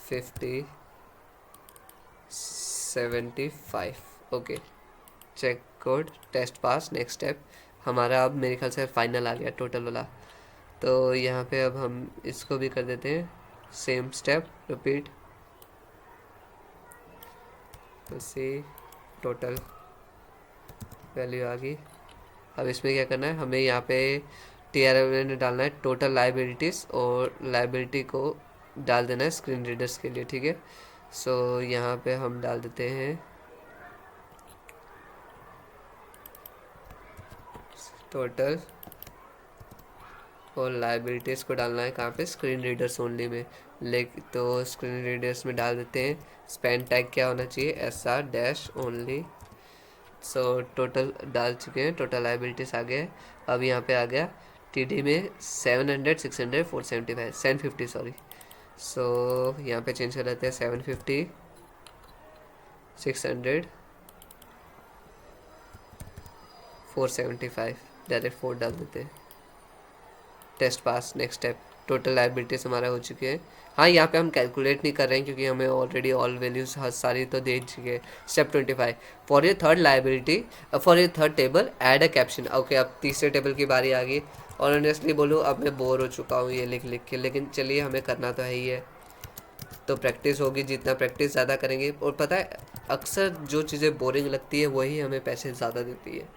50 75। Okay, check code, test pass, next step. हमारा अब मेरे ख्याल से फाइनल आ गया टोटल वाला। तो यहाँ पे अब हम इसको भी कर देते हैं सेम स्टेप रिपीट, उसी टोटल वैल्यू आ गई। अब इसमें क्या करना है, हमें यहाँ पे TRL में डालना है टोटल लाइबिलिटीज़, और लाइबिलिटी को डाल देना है स्क्रीन रीडर्स के लिए, ठीक है। सो यहाँ पे हम डाल देते हैं टोटल, और लाइबिलिटीज़ को डालना है कहाँ पे, स्क्रीन रीडर्स ओनली में। तो स्क्रीन रीडर्स में डाल देते हैं स्पेन टैग क्या होना चाहिए, SR dash only. So total डाल चुके हैं, टोटल लाइबिलिटीज़ आ गया है। अब यहाँ पे आ गया TD में 700 600 475 750 सॉरी। सो यहाँ पे चेंज कर लेते हैं 750 600 475, डायरेक्ट 4 डाल देते हैं, test pass, next step. Total liabilities हमारा हो चुके हैं। हाँ, यहाँ पे हम कैलकुलेट नहीं कर रहे हैं क्योंकि हमें ऑलरेडी ऑल वैल्यूज सारी तो दे चुके हैं। Step 25, for your third liability, for your third table add a caption. Okay, अब तीसरे टेबल की बारी आ गई, और ऑनेस्टली बोलूँ अब मैं बोर हो चुका हूँ ये लिख लिख के, लेकिन चलिए हमें करना तो है ही है, तो प्रैक्टिस होगी, जितना प्रैक्टिस ज़्यादा करेंगे। और पता है अक्सर जो चीज़ें बोरिंग लगती है वही हमें पैसे ज़्यादा देती है।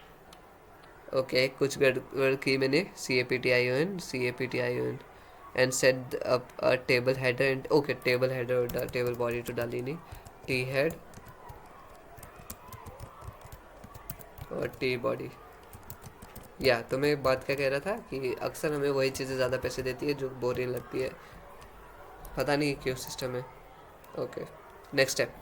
ओके, कुछ गड़बड़ की मैंने, CAPTION and set up a table header and, okay table header और टेबल बॉडी तो डाली नहीं, T हेड और T बॉडी। या तो मैं एक बात क्या कह रहा था कि अक्सर हमें वही चीज़ें ज़्यादा पैसे देती है जो बोरिंग लगती है, पता नहीं क्यों सिस्टम है। Okay, next step,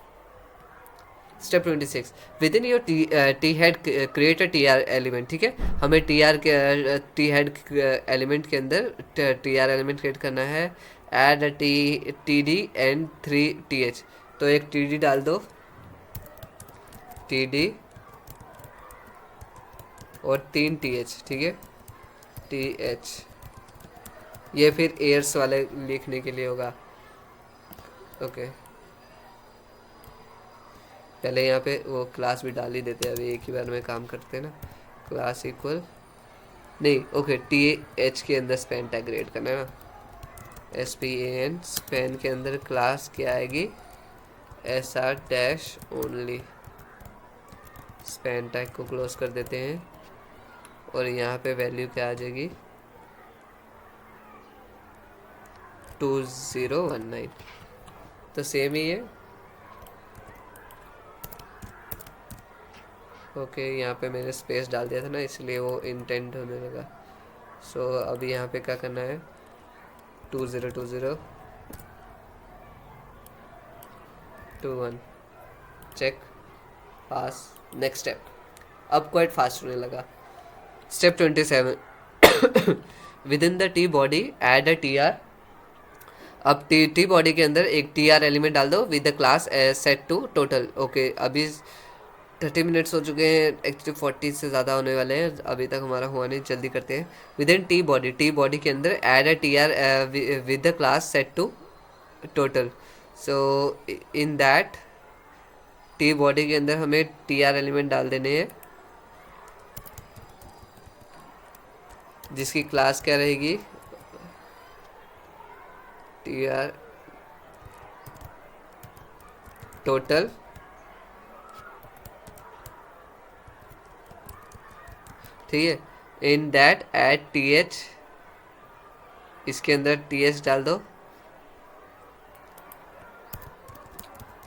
step 26, with in your T head create a TR element. ठीक है, हमें टी हेड एलिमेंट के अंदर TR एलिमेंट क्रिएट करना है। ऐड TD एंड 3 TH, तो एक TD डाल दो, TD और 3 TH, ठीक है, TH, ये फिर एयर्स वाले लिखने के लिए होगा। ओके, पहले यहाँ पे वो क्लास भी डाल ही देते हैं, अभी एक ही बार में काम करते हैं ना। क्लास इक्वल नहीं, ओके, TH के अंदर स्पैन टैग क्रिएट करना है ना, SPAN, स्पैन के अंदर क्लास क्या आएगी, SR dash only. Span tag को क्लोज कर देते हैं, और यहाँ पे वैल्यू क्या आ जाएगी, 2019, तो सेम ही है। ओके, यहाँ पे मैंने स्पेस डाल दिया था ना, इसलिए वो इंटेंट होने लगा। सो अभी यहाँ पे क्या करना है, 2020 21, चेक पास, नेक्स्ट स्टेप। अब क्वाइट फास्ट होने लगा। Step 27, within the T body add a TR। अब टी बॉडी के अंदर एक TR एलिमेंट डाल दो with the class set to total. Okay, अभी 30 मिनट्स हो चुके हैं, एक्चुअली 40 से ज़्यादा होने वाले हैं, अभी तक हमारा हुआ नहीं, जल्दी करते हैं। विद इन टी बॉडी के अंदर add a TR with the class set to total. So in that T body के अंदर हमें TR एलिमेंट डाल देने हैं, जिसकी क्लास क्या रहेगी, TR टोटल। ठीक है, इन दैट एट TH, इसके अंदर TH डाल दो,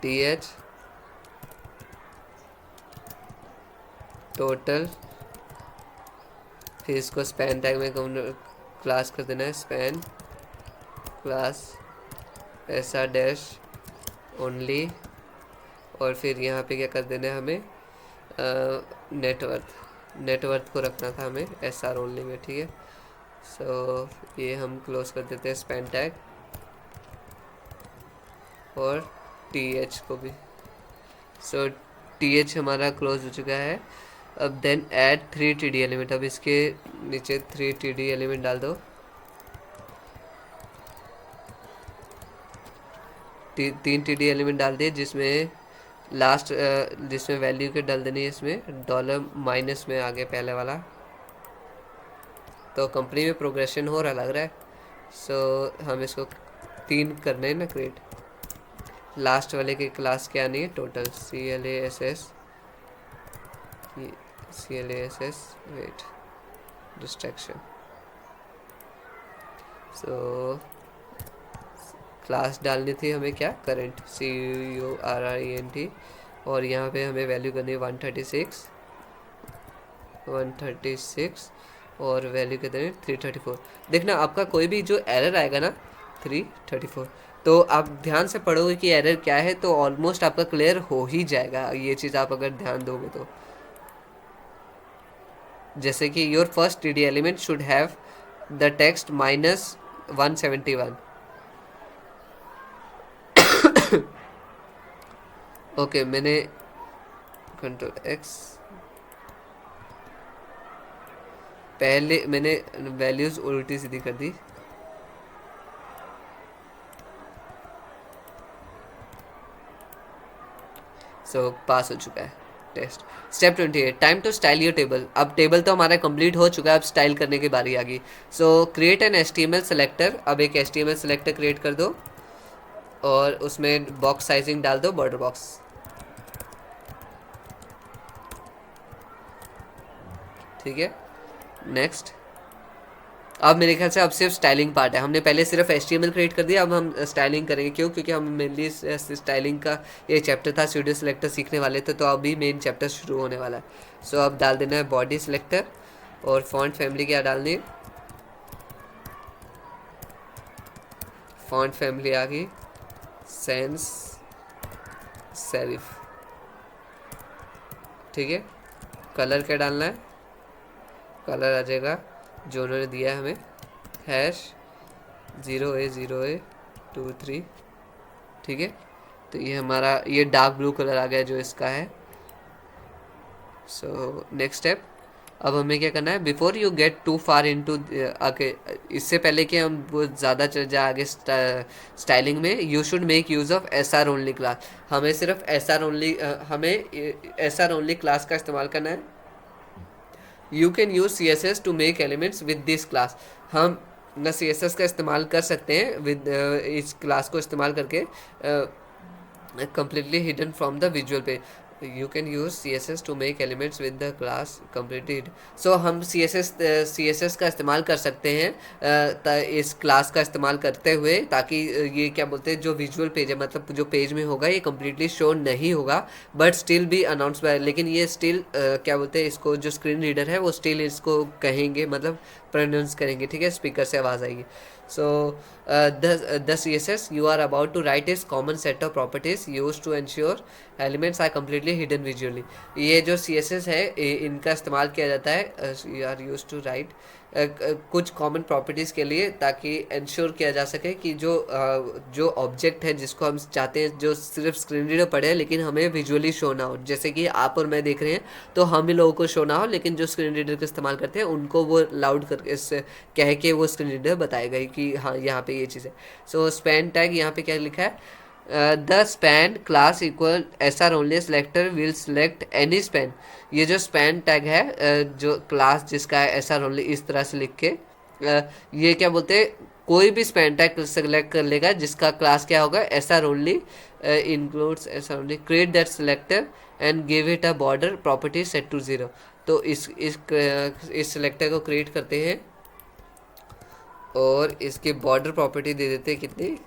TH टोटल, फिर इसको स्पैन टैग में क्लास कर देना है, span class SR dash only, और फिर यहाँ पे क्या कर देना है हमें, नेटवर्थ को रखना था हमें SR ओनली में, ठीक है। सो ये हम क्लोज कर देते हैं स्पैन टैग, और TH को भी। सो TH हमारा क्लोज हो चुका है। अब देन ऐड 3 TD एलिमेंट, अब इसके नीचे 3 TD एलिमेंट डाल दो। 3 TD एलिमेंट डाल दिए, जिसमें लास्ट जिसमें वैल्यू के डाल देनी है, इसमें डॉलर माइनस में आ गया पहले वाला। तो कंपनी में प्रोग्रेशन हो रहा लग रहा है। सो हम इसको 3 करने हैं ना क्रिएट। लास्ट वाले की क्लास क्या नहीं है, total CLASS wait distraction. So class डालनी थी हमें क्या, करंट CURRENT, और यहाँ पे हमें वैल्यू करनी है 136 और वैल्यू कितने 334। देखना आपका कोई भी जो एरर आएगा ना 334, तो आप ध्यान से पढ़ोगे कि एरर क्या है, तो ऑलमोस्ट आपका क्लियर हो ही जाएगा ये चीज़ आप अगर ध्यान दोगे तो। जैसे कि your first TD element should have the text -171। Okay, मैंने Ctrl+X, पहले मैंने वैल्यूज उल्टी सीधी कर दी। सो पास हो चुका है test. Step 28, time to style your table. अब टेबल तो हमारा कंप्लीट हो चुका है, अब स्टाइल करने की बारी आ गई। सो क्रिएट एन HTML सेलेक्टर। अब एक HTML सेलेक्टर क्रिएट कर दो और उसमें बॉक्स साइजिंग डाल दो, बॉर्डर बॉक्स। ठीक है, नेक्स्ट। अब मेरे ख्याल से अब सिर्फ स्टाइलिंग पार्ट है। हमने पहले सिर्फ HTML क्रिएट कर दिया, अब हम स्टाइलिंग करेंगे। क्यों? क्योंकि हम मेनली स्टाइलिंग का ये चैप्टर था, स्टूडियो सेलेक्टर सीखने वाले थे, तो अभी मेन चैप्टर शुरू होने वाला है। सो अब डाल देना है बॉडी सेलेक्टर, और फॉन्ट फैमिली क्या डालनी है, फॉन्ट फैमिली आ गई सैंस सेरिफ। ठीक है, कलर क्या डालना है, कलर आ जाएगा जो उन्होंने दिया है हमें, #0A0A23। ठीक है, तो ये हमारा ये डार्क ब्लू कलर आ गया जो इसका है। सो नेक्स्ट स्टेप, अब हमें क्या करना है, before you get too far into आगे, इससे पहले कि हम वो ज़्यादा चल जाए आगे स्टाइलिंग में, you should make use of SR only class. हमें सिर्फ SR ओनली क्लास का इस्तेमाल करना है। You can use CSS to make elements with this class. हम न CSS का इस्तेमाल कर सकते हैं विद इस क्लास को इस्तेमाल करके, completely hidden from the visual page. You can use CSS to make elements with the class completely hidden. So हम CSS का इस्तेमाल कर सकते हैं इस क्लास का इस्तेमाल करते हुए, ताकि ये क्या बोलते हैं, जो विजुअल पेज है, मतलब जो पेज में होगा ये कम्प्लीटली शो नहीं होगा, बट स्टिल भी अनाउंस बाय, लेकिन ये स्टिल क्या बोलते हैं इसको, जो स्क्रीन रीडर है वो स्टिल इसको कहेंगे, मतलब प्रोनाउंस करेंगे। ठीक है, स्पीकर से आवाज़ आएगी। So the CSS you are about to write is common set of properties used to ensure elements are completely hidden visually. ये जो CSS है इनका इस्तेमाल किया जाता है, you are used to write कुछ कॉमन प्रॉपर्टीज़ के लिए, ताकि इंश्योर किया जा सके कि जो ऑब्जेक्ट है जिसको हम चाहते हैं जो सिर्फ स्क्रीन रीडर पढ़े लेकिन हमें विजुअली शो ना हो, जैसे कि आप और मैं देख रहे हैं तो हम ही लोगों को शो ना हो, लेकिन जो स्क्रीन रीडर का इस्तेमाल करते हैं उनको वो लाउड करके इससे कह के वो स्क्रीन रीडर बताएगा कि हाँ यहाँ पे ये चीज़ है। सो स्पैन टैग यहाँ पे क्या लिखा है, the span class equal SR only selector will select any span. ये जो स्पैन टैग है जो क्लास जिसका है SR ओनली, इस तरह से लिख के ये क्या बोलते हैं, कोई भी स्पैन टैग सेलेक्ट कर लेगा जिसका क्लास क्या होगा SR only, includes SR only, create that selector and give it a border property set to 0। तो इस सेलेक्टर को क्रिएट करते हैं और इसकी बॉर्डर प्रॉपर्टी दे देते हैं, कितनी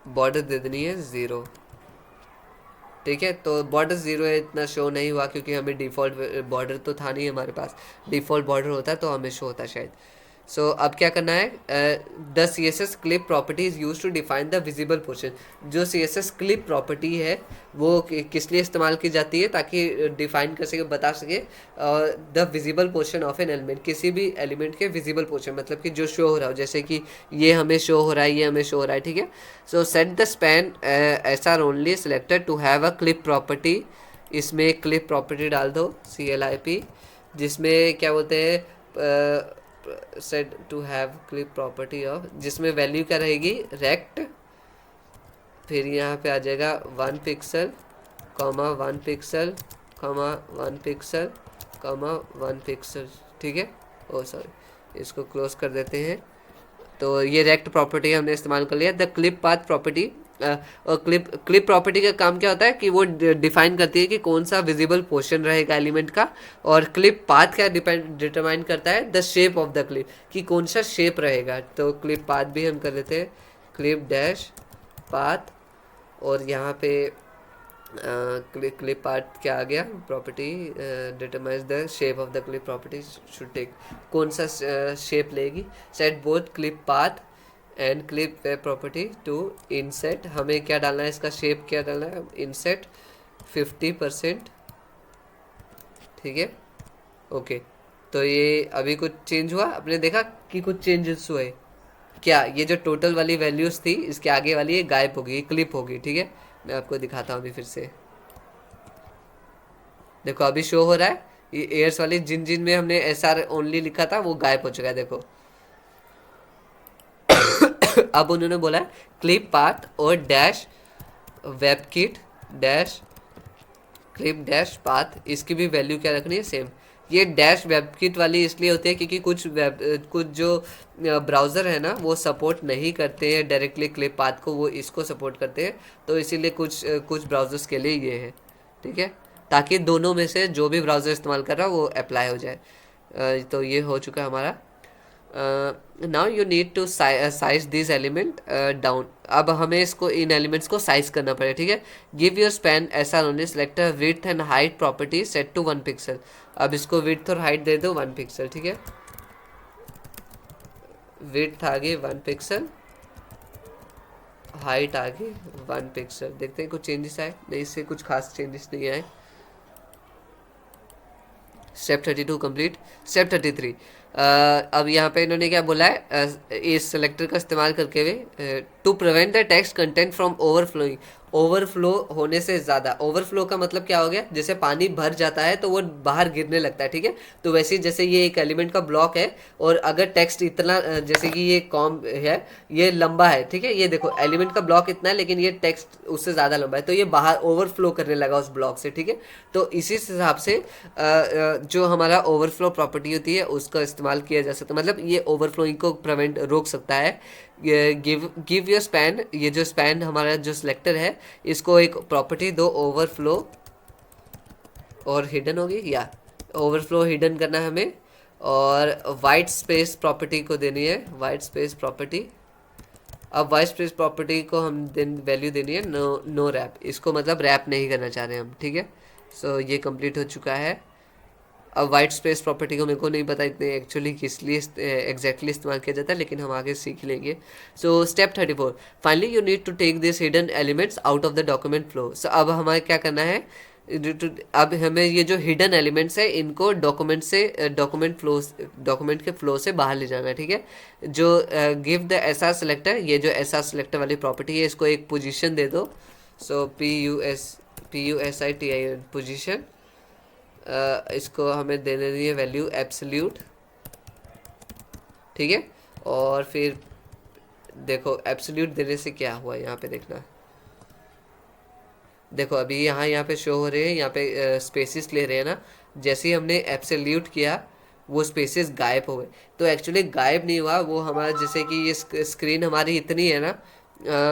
बॉर्डर दे देनी है 0। ठीक है, तो बॉर्डर 0 है, इतना शो नहीं हुआ क्योंकि हमें डिफ़ॉल्ट बॉर्डर तो था नहीं हमारे पास, डिफ़ॉल्ट बॉर्डर होता तो हमें शो होता शायद। सो अब क्या करना है, the CSS clip property is use to define the visible portion. जो CSS क्लिप प्रॉपर्टी है वो किस लिए इस्तेमाल की जाती है, ताकि डिफाइन कर सके, बता सके the visible portion of an element, किसी भी एलिमेंट के विजिबल पोर्शन, मतलब कि जो शो हो रहा हो, जैसे कि ये हमें शो हो रहा है, ये हमें शो हो रहा है। ठीक है, so set the span SR only selector to have a clip property इसमें क्लिप प्रॉपर्टी डाल दो, CLIP, जिसमें क्या बोलते हैं, set to have clip property of, जिसमें वैल्यू क्या रहेगी, रेक्ट, फिर यहाँ पे आ जाएगा 1 pixel, comma 1 pixel, comma 1 pixel, comma 1 pixel, ठीक है। ओ सॉरी, इसको क्लोज कर देते हैं। तो ये रेक्ट प्रॉपर्टी हमने इस्तेमाल कर लिया। द क्लिप पाथ प्रॉपर्टी, और क्लिप प्रॉपर्टी का काम क्या होता है कि वो डिफाइन करती है कि कौन सा विजिबल पोर्शन रहेगा एलिमेंट का, और क्लिप पाथ क्या डिटरमाइन करता है, the shape of the clip, कि कौन सा शेप रहेगा। तो क्लिप पाथ भी हम कर लेते हैं, क्लिप डैश पाथ, और यहाँ पे क्लिप पाथ क्या आ गया, property determines the shape of the clip property should take, कौन सा शेप लेगी। Set both clip path and clip web property to inset, हमें क्या डालना है, इसका शेप क्या डालना है, इनसेट 50%, ठीक है। ओके, तो ये अभी कुछ चेंज हुआ, आपने देखा कि कुछ चेंजेस हुए क्या, ये जो टोटल वाली वैल्यूज थी इसके आगे वाली ये गायब होगी, क्लिप होगी, ठीक है। मैं आपको दिखाता हूँ अभी फिर से, देखो अभी शो हो रहा है, ये एयर्स वाली जिन जिन में हमने SR ओनली लिखा था वो गायब हो चुका है, देखो। अब उन्होंने बोला है क्लिप पाथ और dash web kit dash clip dash path, इसकी भी वैल्यू क्या रखनी है, सेम। ये डैश वेब किट वाली इसलिए होती है क्योंकि कुछ जो ब्राउज़र है ना वो सपोर्ट नहीं करते हैं डायरेक्टली क्लिप पाथ को, वो इसको सपोर्ट करते हैं, तो इसीलिए कुछ ब्राउज़र्स के लिए ये है, ठीक है, ताकि दोनों में से जो भी ब्राउज़र इस्तेमाल कर रहा है वो अप्लाई हो जाए। तो ये हो चुका है हमारा। Now you need to size this element down, अब हमें इसको इन एलिमेंट्स को साइज करना पड़ेगा, ठीक है। Give your span SR only, select width and height property set to 1 pixel, अब इसको विड्थ और हाइट दे दो 1 पिक्सल, ठीक है। विड्थ आगे 1 पिक्सल, हाइट आगे 1 पिक्सल, देखते हैं कुछ चेंजेस आए, नहीं इससे कुछ खास चेंजेस नहीं आए। Step 32 complete. स्टेप 33, अब यहाँ पे इन्होंने क्या बोला है, इस सेलेक्टर का इस्तेमाल करके हुए to prevent the text content from overflowing, overflow होने से ज़्यादा, ओवरफ्लो का मतलब क्या हो गया, जैसे पानी भर जाता है तो वो बाहर गिरने लगता है, ठीक है। तो वैसे ही जैसे ये एक एलिमेंट का ब्लॉक है और अगर टेक्स्ट इतना जैसे कि ये कॉम है, ये लंबा है, ठीक है, ये देखो एलिमेंट का ब्लॉक इतना है लेकिन ये टेक्स्ट उससे ज़्यादा लंबा है, तो ये बाहर ओवरफ्लो करने लगा उस ब्लॉक से, ठीक है। तो इसी हिसाब से जो हमारा ओवरफ्लो प्रॉपर्टी होती है उसका इस्तेमाल किया जा सकता है, मतलब ये ओवरफ्लोइंग को प्रिवेंट रोक सकता है। गिव योर स्पैन, ये जो स्पैन हमारा जो सिलेक्टर है इसको एक प्रॉपर्टी दो ओवरफ्लो और हिडन होगी, या ओवरफ्लो हिडन करना है हमें, और वाइट स्पेस प्रॉपर्टी को देनी है वाइट स्पेस प्रॉपर्टी। अब वाइट स्पेस प्रॉपर्टी को हम वैल्यू देनी है नो रैप, इसको मतलब रैप नहीं करना चाह रहे हम, ठीक है। सो ये कंप्लीट हो चुका है। अब वाइट स्पेस प्रॉपर्टी को मेरे को नहीं पता इतने एक्चुअली किस लिए एग्जैक्टली इस्तेमाल किया जाता है, लेकिन हम आगे सीख लेंगे। So step 34, finally you need to take this hidden elements out of the document flow. So अब हमारे क्या करना है, अब हमें ये जो हिडन एलिमेंट्स है इनको डॉक्यूमेंट के फ्लो से बाहर ले जाना है, ठीक है। जो गिव द SR सेलेक्टर, ये जो SR सेलेक्टर वाली प्रॉपर्टी है इसको एक पोजीशन दे दो। सो PUSITIN पोजीशन, इसको हमें देने दी है वैल्यू एब्सोल्यूट, ठीक है। और फिर देखो एब्सोल्यूट देने से क्या हुआ, यहाँ पे देखना, देखो अभी यहाँ पे शो हो रहे हैं, यहाँ पे स्पेसिस ले रहे हैं ना, जैसे ही हमने एब्सोल्यूट किया वो स्पेसिस गायब हो गए। तो एक्चुअली गायब नहीं हुआ वो हमारा, जैसे कि ये स्क्रीन हमारी इतनी है ना,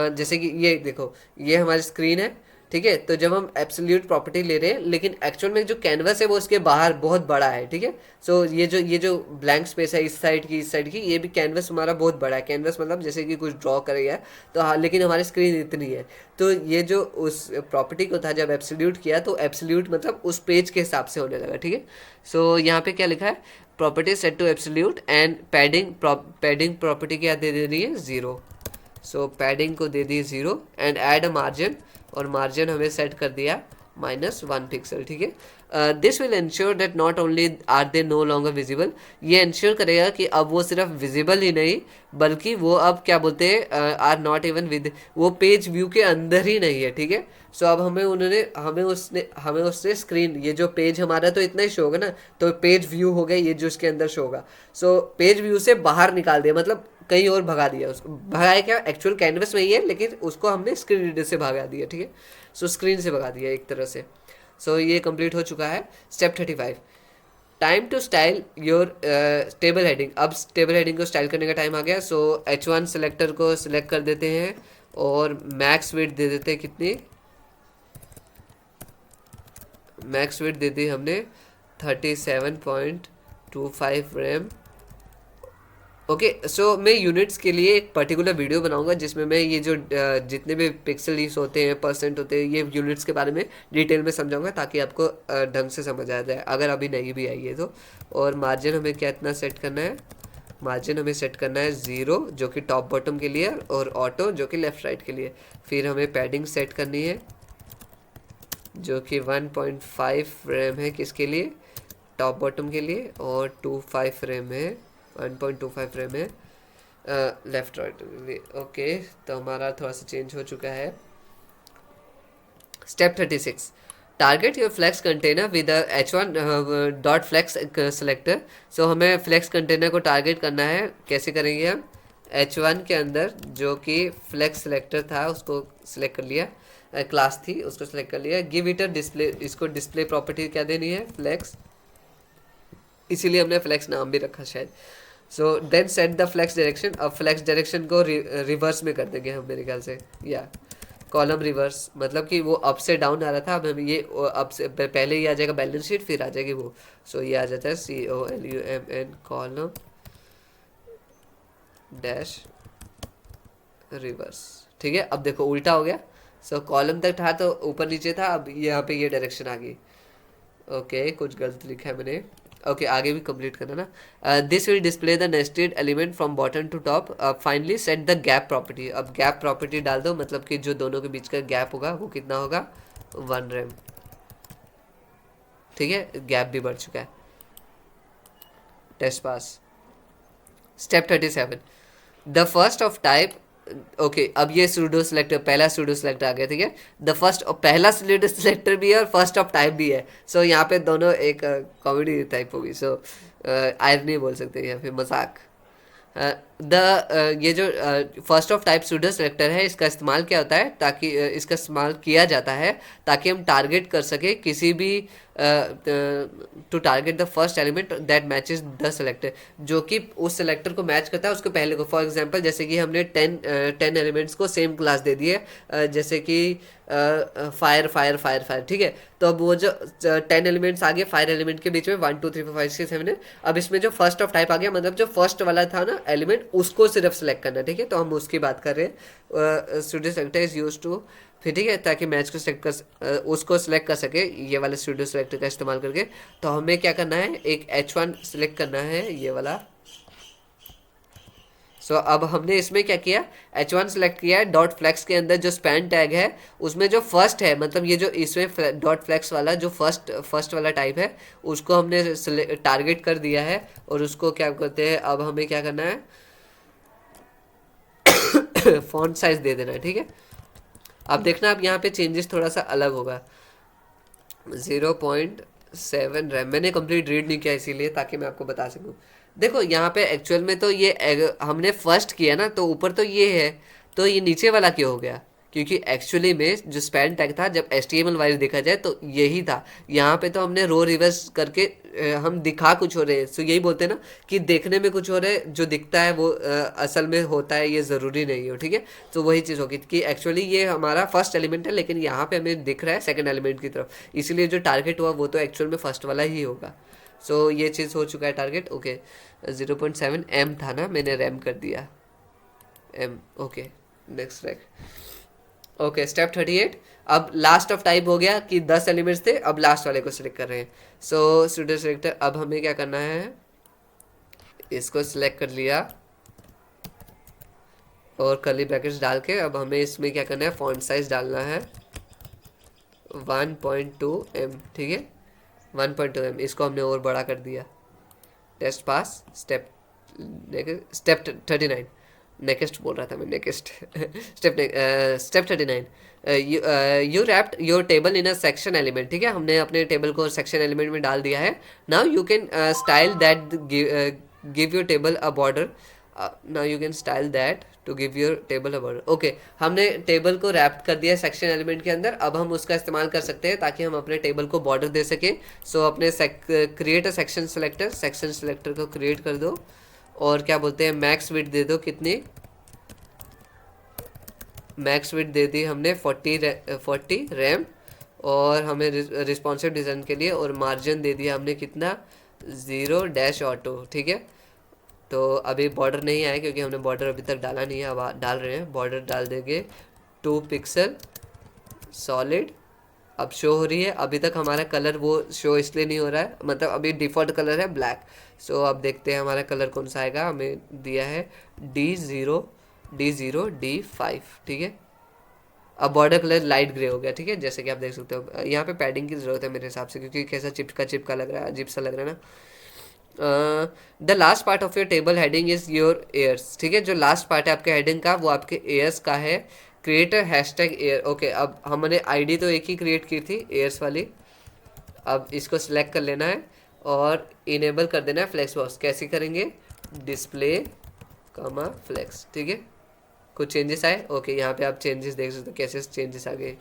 जैसे कि ये देखो ये हमारी स्क्रीन है, ठीक है। तो जब हम एब्सोल्यूट प्रॉपर्टी ले रहे हैं लेकिन एक्चुअल में जो कैनवस है वो उसके बाहर बहुत बड़ा है, ठीक है। सो ये जो ब्लैंक स्पेस है इस साइड की ये भी कैनवस हमारा बहुत बड़ा है, कैनवस मतलब जैसे कि कुछ ड्रॉ कर रही है, तो हाँ, लेकिन हमारी स्क्रीन इतनी है। तो ये जो उस प्रॉपर्टी को था जब एब्सोल्यूट किया तो एब्सोल्यूट मतलब उस पेज के हिसाब से होने लगा, ठीक है। सो यहाँ पे क्या लिखा है, property set to absolute and padding property क्या दे दे रही है 0। सो पैडिंग को दे दी 0 एंड ऐड अ मार्जिन, और मार्जिन हमें सेट कर दिया -1 पिक्सल, ठीक है। This will ensure that not only are they no longer visible, ये इंश्योर करेगा कि अब वो सिर्फ विजिबल ही नहीं बल्कि वो अब क्या बोलते हैं आर नॉट इवन विद, वो पेज व्यू के अंदर ही नहीं है, ठीक है। सो अब हमें उसने स्क्रीन, ये जो पेज हमारा तो इतना ही शो होगा ना, तो पेज व्यू हो गया ये जो इसके अंदर शो होगा। सो पेज व्यू से बाहर निकाल दिया, मतलब कहीं और भगा दिया उसको, भगाया क्या, एक्चुअल कैनवस में ही है लेकिन उसको हमने स्क्रीन रीडर से भगा दिया, ठीक है। सो स्क्रीन से भगा दिया एक तरह से। सो ये कंप्लीट हो चुका है। Step 35, time to style your table heading. अब टेबल हेडिंग को स्टाइल करने का टाइम आ गया। सो H1 सेलेक्टर को सिलेक्ट कर देते हैं और मैक्स विड्थ दे देते हैं, कितनी मैक्स विड्थ दे दी हमने 37.25 रैम। ओके, सो मैं यूनिट्स के लिए एक पर्टिकुलर वीडियो बनाऊंगा जिसमें मैं ये जो जितने भी पिक्सल यूज होते हैं, परसेंट होते हैं, ये यूनिट्स के बारे में डिटेल में समझाऊंगा ताकि आपको ढंग से समझ आ जाए अगर अभी नहीं भी आई है तो। और मार्जिन हमें क्या इतना सेट करना है, मार्जिन हमें सेट करना है 0 जो कि टॉप बॉटम के लिए, और ऑटो जो कि लेफ्ट राइट के लिए। फिर हमें पैडिंग सेट करनी है जो कि 1.5 रैम है, किसके लिए, टॉप बॉटम के लिए, और 25 रैम है, 1.25 रैम है लेफ्ट राइट के लिए। ओके, तो हमारा थोड़ा सा चेंज हो चुका है। Step 36, target your flex container with H1 dot flex selector. So हमें फ्लेक्स कंटेनर को टारगेट करना है, कैसे करेंगे हम, H1 के अंदर जो कि फ्लेक्स सेलेक्टर था उसको सिलेक्ट कर लिया, क्लास थी उसको सिलेक्ट कर लिया। गिव इट अ डिस्प्ले, इसको डिस्प्ले प्रॉपर्टी क्या देनी है, फ्लेक्स, इसीलिए हमने फ्लेक्स नाम भी रखा शायद। So then set the flex direction. अब फ्लेक्स डायरेक्शन को रिवर्स में कर देंगे हम मेरे ख्याल से, या कॉलम रिवर्स, मतलब कि वो अप से डाउन आ रहा था, अब हम ये अप से पहले ही आ जाएगा बैलेंस शीट, फिर आ जाएगी वो। सो ये आ जाता है COLUMN कॉलम डैश रिवर्स, ठीक है। अब देखो उल्टा हो गया। सो कॉलम तक था तो ऊपर नीचे था, अब यहाँ पे ये डायरेक्शन आ गई। ओके, कुछ गलत लिखा है मैंने। ओके, आगे भी कंप्लीट करना ना। This will display the nested element from bottom to top. Finally set the gap property. अब गैप प्रॉपर्टी डाल दो, मतलब कि जो दोनों के बीच का गैप होगा वो कितना होगा, 1 रैम, ठीक है। गैप भी बढ़ चुका है, test pass. Step 37, the first of type. Okay, अब ये सूडो सिलेक्टर, पहला सूडो सिलेक्टर आ गया, ठीक है। द फर्स्ट, पहला सूडो सिलेक्टर भी है और फर्स्ट ऑफ टाइप भी है। सो यहाँ पे दोनों एक कॉमेडी टाइप होगी। सो आयरनी बोल सकते हैं या फिर मजाक। ये जो first of type pseudo selector है, इसका इस्तेमाल क्या होता है, ताकि इसका इस्तेमाल किया जाता है ताकि हम टारगेट कर सके किसी भी to target the first element that matches the selector, जो कि उस सेलेक्टर को मैच करता है उसके पहले को। फॉर एग्जांपल जैसे कि हमने 10 एलिमेंट्स को सेम क्लास दे दी है, जैसे कि फायर फायर फायर फायर, ठीक है। तो अब वो जो 10 एलिमेंट्स आ गए, फायर एलिमेंट के बीच में 1 2 3 4 5 6 7 है। अब इसमें जो फर्स्ट ऑफ टाइप आ गया, मतलब जो फर्स्ट वाला था ना एलिमेंट, उसको सिर्फ सेलेक्ट करना, ठीक है। तो हम उसकी बात कर रहे हैं। Studio selector is use to, फिर ठीक है, ताकि मैच को सेलेक्ट कर उसको सिलेक्ट कर सके ये वाले स्टूडियो सेलेक्टर का इस्तेमाल करके। तो हमें क्या करना है, एक H1 सिलेक्ट करना है, ये वाला। सो अब हमने इसमें क्या किया, H1 सेलेक्ट किया है, डॉट फ्लेक्स के अंदर जो स्पैन टैग है उसमें जो फर्स्ट है, मतलब ये जो इसमें डॉट फ्लेक्स वाला जो फर्स्ट वाला टाइप है उसको हमने टारगेट कर दिया है। और उसको क्या करते हैं, अब हमें क्या करना है, फॉन्ट साइज दे देना है, ठीक है। अब देखना, अब यहाँ पे चेंजेस थोड़ा सा अलग होगा। 0.7 रैम, मैंने कंप्लीट रीड नहीं किया इसीलिए, ताकि मैं आपको बता सकूं। देखो यहाँ पे एक्चुअल में तो ये हमने फर्स्ट किया ना, तो ऊपर तो ये है, तो ये नीचे वाला क्यों हो गया, क्योंकि एक्चुअली में जो स्पैन टैग था जब HTML वाइज देखा जाए तो यही था। यहाँ पे तो हमने रो रिवर्स करके हम दिखा कुछ हो रहे हैं। सो यही बोलते हैं ना कि देखने में कुछ हो रहा है, जो दिखता है वो असल में होता है, ये ज़रूरी नहीं हो, ठीक है। तो वही चीज़ होगी कि एक्चुअली ये हमारा फर्स्ट एलिमेंट है, लेकिन यहाँ पे हमें दिख रहा है सेकंड एलिमेंट की तरफ, इसीलिए जो टारगेट हुआ वो तो एक्चुअल में फर्स्ट वाला ही होगा। सो ये चीज़ हो चुका है टारगेट। ओके, 0.7 M था ना, मैंने रैम कर दिया M। Okay, next rack. Okay, step 38, अब लास्ट ऑफ टाइप हो गया कि 10 एलिमेंट्स थे, अब लास्ट वाले को सिलेक्ट कर रहे हैं। सो स्टूडियो सिलेक्टर, अब हमें क्या करना है, इसको सिलेक्ट कर लिया और कर्ली ब्रैकेट्स डाल के अब हमें इसमें क्या करना है, फॉन्ट साइज डालना है 1.2 m, ठीक है 1.2 m, इसको हमने और बड़ा कर दिया। Test pass. स्टेप 39, नेक्स्ट बोल रहा था मैं, next step 39, you wrapped your table in a section element, ठीक है हमने अपने टेबल को सेक्शन एलिमेंट में डाल दिया है। Now you can style that, give your table a border. Now you can style that to give your table a border. Okay, हमने टेबल को रैप कर दिया सेक्शन एलिमेंट के अंदर, अब हम उसका इस्तेमाल कर सकते हैं ताकि हम अपने टेबल को बॉर्डर दे सकें। सो अपने create a section selector, section selector को क्रिएट कर दो और क्या बोलते हैं मैक्स विड्थ दे दो, कितनी मैक्स विड्थ दे दी हमने 40 रैम, और हमें रिस्पॉन्सिव डिज़ाइन के लिए, और मार्जिन दे दिया हमने कितना 0 ऑटो, ठीक है। तो अभी बॉर्डर नहीं आया क्योंकि हमने बॉर्डर अभी तक डाला नहीं है, अब डाल रहे हैं। बॉर्डर डाल देंगे 2 पिक्सल सॉलिड, अब शो हो रही है। अभी तक हमारा कलर वो शो इसलिए नहीं हो रहा है, मतलब अभी डिफ़ॉल्ट कलर है ब्लैक। सो अब देखते हैं हमारा कलर कौन सा आएगा। हमें दिया है D0 D5, ठीक है। अब बॉर्डर कलर लाइट ग्रे हो गया, ठीक है, जैसे कि आप देख सकते हो। यहाँ पे पैडिंग की ज़रूरत है मेरे हिसाब से, क्योंकि कैसा चिपका लग रहा है, अजीब सा लग रहा है ना। The last part of your table heading is your years, ठीक है। जो लास्ट पार्ट है आपके हेडिंग का वो आपके एयर्स का है। Create hashtag air. ओके, अब हमने आईडी तो एक ही क्रिएट की थी एयर्स वाली, अब इसको सिलेक्ट कर लेना है और इनेबल कर देना है फ्लेक्स बॉक्स। कैसे करेंगे, डिस्प्ले कमा फ्लेक्स, ठीक है। कुछ चेंजेस आए, ओके यहाँ पे आप चेंजेस देख सकते हो कैसे चेंजेस आ गए।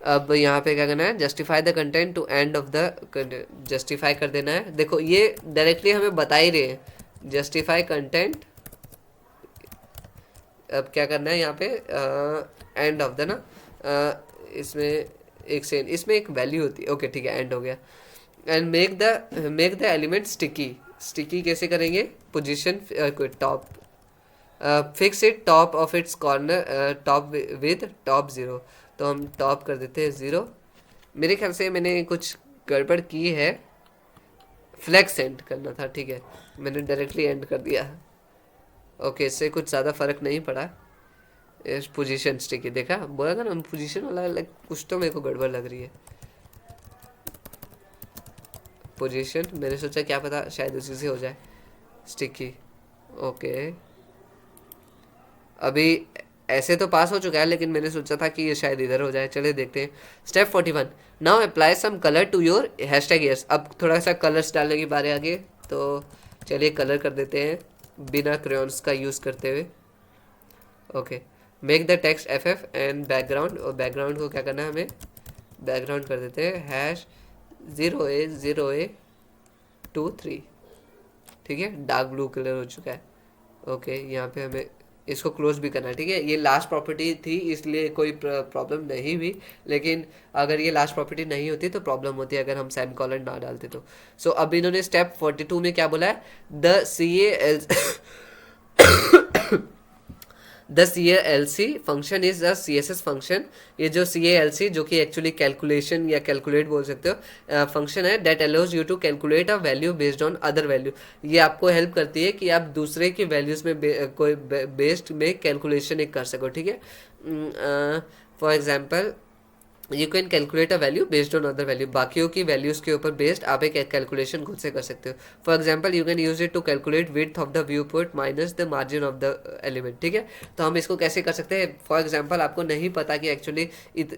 अब यहाँ पे क्या करना है, justify the content to end of the, justify कर देना है। देखो ये डायरेक्टली हमें बता ही रहे हैं जस्टिफाई कंटेंट। अब क्या करना है यहाँ पे एंड ऑफ द ना, इसमें एक सेकेंड, इसमें एक वैल्यू होती है। ओके ठीक है, एंड हो गया। And make the element sticky. Sticky कैसे करेंगे, position top, fix it top of its corner, top with top 0। तो हम टॉप कर देते हैं 0। मेरे ख्याल से मैंने कुछ गड़बड़ की है, फ्लैक्स एंड करना था, ठीक है मैंने डायरेक्टली एंड कर दिया। ओके, इससे कुछ ज़्यादा फर्क नहीं पड़ा। इस पोजीशन स्टिकी, देखा बोला था ना पोजीशन वाला, लाइक कुछ तो मेरे को गड़बड़ लग रही है। पोजीशन मैंने सोचा क्या पता शायद उसी से हो जाए स्टिकी। ओके, अभी ऐसे तो पास हो चुका है, लेकिन मैंने सोचा था कि ये शायद इधर हो जाए। चलिए देखते हैं। Step 41, now apply some colour to your hashtag years. अब थोड़ा सा कलर्स डालने की बारी आ गई, तो चलिए कलर कर देते हैं बिना क्रेयॉन्स का यूज़ करते हुए। Okay, make the text FF and background, और बैकग्राउंड को क्या करना है हमें, बैकग्राउंड कर देते हैं #0A0A23, ठीक है, डार्क ब्लू कलर हो चुका है। ओके, यहाँ पे हमें इसको क्लोज भी करना है, ठीक है। ये लास्ट प्रॉपर्टी थी इसलिए कोई प्रॉब्लम नहीं हुई, लेकिन अगर ये लास्ट प्रॉपर्टी नहीं होती तो प्रॉब्लम होती है अगर हम सेमीकोलन ना डालते तो। सो अब इन्होंने स्टेप 42 में क्या बोला है, the CALC function is a CSS function. ये जो CALC जो कि एक्चुअली कैलकुलेशन या कैलकुलेट बोल सकते हो फंक्शन है, that allows you to calculate a value based on other value. ये आपको हेल्प करती है कि आप दूसरे की वैल्यूज़ में कोई बेस्ड में कैलकुलेशन एक कर सको, ठीक है। For example you can calculate a value based on other value, बाकियों की वैल्यूज़ के ऊपर बेस्ड आप एक कैलकुलेशन खुद से कर सकते हो। For example you can use it to calculate width of the viewport minus the margin of the element, ठीक है। तो हम इसको कैसे कर सकते हैं, फॉर एग्जाम्पल आपको नहीं पता कि एक्चुअली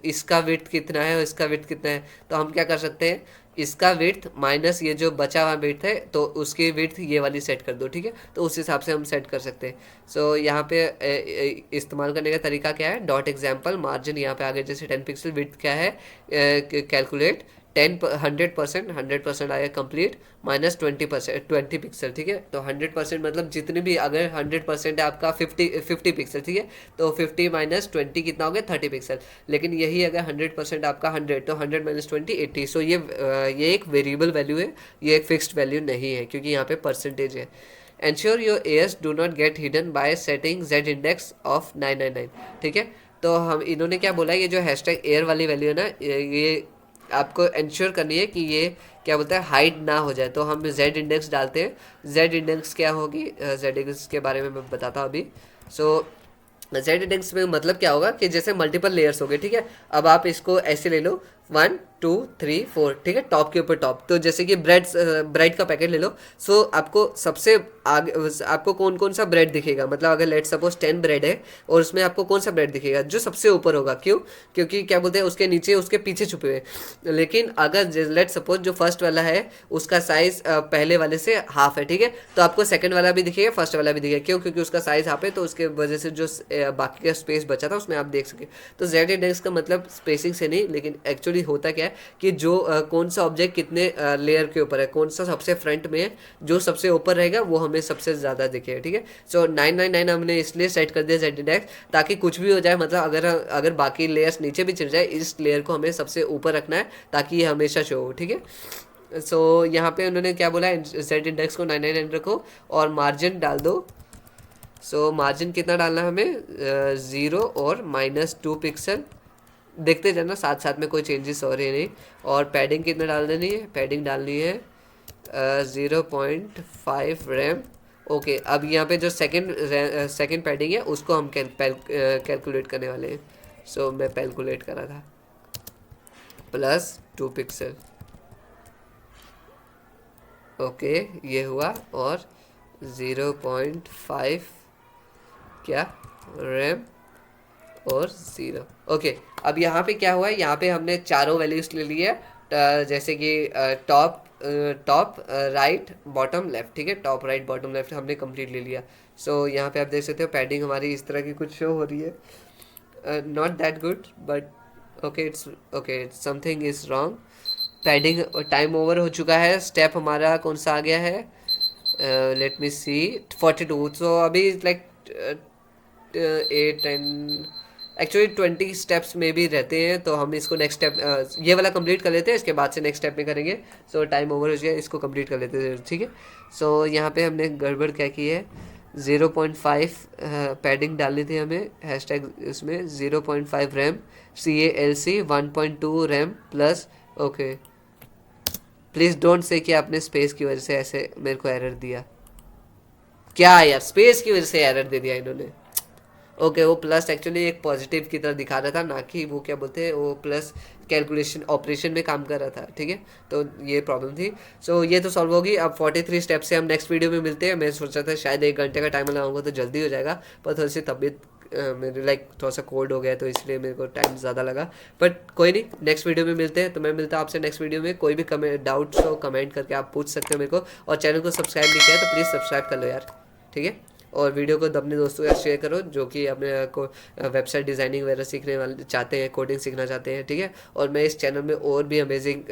इसका विड्थ कितना है और इसका विड्थ कितना है, तो हम क्या कर सकते हैं, इसका विड्थ माइनस ये जो बचा हुआ विड्थ है तो उसकी विड्थ ये वाली सेट कर दो, ठीक है। तो उस हिसाब से हम सेट कर सकते हैं। सो यहाँ पे इस्तेमाल करने का तरीका क्या है, डॉट एग्जाम्पल मार्जिन यहाँ पे आगे जैसे 10 पिक्सल, विड्थ क्या है कैलकुलेट 100% आएगा कंप्लीट, माइनस 20 पिक्सल, ठीक है। तो 100% मतलब जितने भी, अगर 100% है आपका 50 पिक्सल, ठीक है, तो 50 माइनस 20 कितना हो गया 30 पिक्सल। लेकिन यही अगर 100% आपका 100, तो 100 माइनस 20 80। सो ये एक वेरिएबल वैल्यू है, ये एक फिक्स्ड वैल्यू नहीं है क्योंकि यहाँ पे परसेंटेज है। Ensure your years do not get hidden by setting Z index of 999, ठीक है। तो हम इन्होंने क्या बोला, ये जो हैशटैग एयर वाली वैल्यू है ना, ये आपको इंश्योर करनी है कि ये क्या बोलता है हाइड ना हो जाए। तो हम Z इंडेक्स डालते हैं। Z इंडेक्स क्या होगी, Z इंडेक्स के बारे में मैं बताता हूँ अभी। सो Z इंडेक्स में मतलब क्या होगा कि जैसे मल्टीपल लेयर्स हो गए, ठीक है। अब आप इसको ऐसे ले लो, 1 2 3 4, ठीक है, टॉप के ऊपर टॉप। तो जैसे कि ब्रेड का पैकेट ले लो, सो आपको सबसे आगे आपको कौन कौन सा ब्रेड दिखेगा, मतलब अगर लेट सपोज 10 ब्रेड है और उसमें आपको कौन सा ब्रेड दिखेगा, जो सबसे ऊपर होगा। क्यों? क्योंकि क्या बोलते हैं, उसके नीचे उसके पीछे छुपे हुए। लेकिन अगर लेट सपोज जो फर्स्ट वाला है उसका साइज पहले वाले से हाफ है, ठीक है, तो आपको सेकंड वाला भी दिखेगा, फर्स्ट वाला भी दिखेगा। क्यों? क्योंकि उसका साइज हाफ है, तो उसके वजह से जो बाकी का स्पेस बचा था उसमें आप देख सके। तो जेड इंडेक्स का मतलब स्पेसिंग से नहीं, लेकिन एक्चुअली होता क्या है कि जो कौन सा ऑब्जेक्ट कितने लेयर के ऊपर है, कौन सा सबसे फ्रंट में है, जो सबसे ऊपर रहेगा वो हमें सबसे ज़्यादा दिखेगा, ठीक है। सो 999 हमने इसलिए सेट कर दिया जेड इंडेक्स, ताकि कुछ भी हो जाए, मतलब अगर बाकी लेयर्स नीचे भी चल जाए, इस लेयर को हमें सबसे ऊपर रखना है ताकि ये हमेशा शो हो, ठीक है। सो यहाँ पे उन्होंने क्या बोला, जेड इंडेक्स को 999 रखो और मार्जिन डाल दो। सो मार्जिन कितना डालना है हमें, 0 और -2 पिक्सल। देखते जाना साथ साथ में कोई चेंजेस हो रहे नहीं। और पैडिंग कितना डाल देनी है, पैडिंग डालनी है 0.5 रैम। ओके, अब यहाँ पे जो सेकंड पैडिंग है उसको हम कैलकुलेट करने वाले हैं। सो मैं कैलकुलेट करा था, +2 पिक्सल। ओके, ये हुआ। और 0.5 क्या रैम और 0। ओके, अब यहाँ पे क्या हुआ है, यहाँ पे हमने चारों वैल्यूज ले ली है, जैसे कि टॉप राइट बॉटम लेफ्ट, ठीक है, टॉप राइट बॉटम लेफ्ट हमने कंप्लीट ले लिया। सो यहाँ पे आप देख सकते हो पैडिंग हमारी इस तरह की कुछ शो हो रही है, not that good but okay, something is wrong. Padding time over हो चुका है। स्टेप हमारा कौन सा आ गया है, लेट मी सी, 42। सो अभी लाइक 8 10 एक्चुअली 20 स्टेप्स में भी रहते हैं, तो हम इसको नेक्स्ट स्टेप ये वाला कंप्लीट कर लेते हैं, इसके बाद से नेक्स्ट स्टेप में करेंगे। सो टाइम ओवर हो गया, इसको कंप्लीट कर लेते हैं, ठीक है। सो यहाँ पे हमने गड़बड़ क्या की है, 0.5 पैडिंग डालनी थी हमें, हैशटैग उसमें 0.5 RAM, CALC 1.2 RAM plus. Okay, please don't say कि आपने स्पेस की वजह से ऐसे मेरे को एरर दिया। क्या यार, स्पेस की वजह से एरर दे दिया इन्होंने। ओके, वो प्लस एक्चुअली एक पॉजिटिव की तरह दिखा रहा था, ना कि वो क्या बोलते हैं, वो प्लस कैलकुलेशन ऑपरेशन में काम कर रहा था, ठीक है। तो ये प्रॉब्लम थी। सो ये तो सॉल्व होगी। अब 43 स्टेप से हम नेक्स्ट वीडियो में मिलते हैं। मैं सोचा था शायद 1 घंटे का टाइम लगाऊंगा तो जल्दी हो जाएगा, पर थोड़ी सी तबीयत मेरे लाइक थोड़ा सा कोल्ड हो गया, तो इसलिए मेरे को टाइम ज़्यादा लगा। बट कोई नहीं, नेक्स्ट वीडियो में मिलते हैं। तो मैं मिलता हूँ आपसे नेक्स्ट वीडियो में। कोई भी डाउट्स हो कमेंट करके आप पूछ सकते हो मेरे को, और चैनल को सब्सक्राइब नहीं किया है तो प्लीज़ सब्सक्राइब कर लो यार, ठीक है। और वीडियो को अपने दोस्तों के साथ शेयर करो जो कि अपने को वेबसाइट डिज़ाइनिंग वगैरह सीखने वाले चाहते हैं, कोडिंग सीखना चाहते हैं, ठीक है। और मैं इस चैनल में और भी अमेजिंग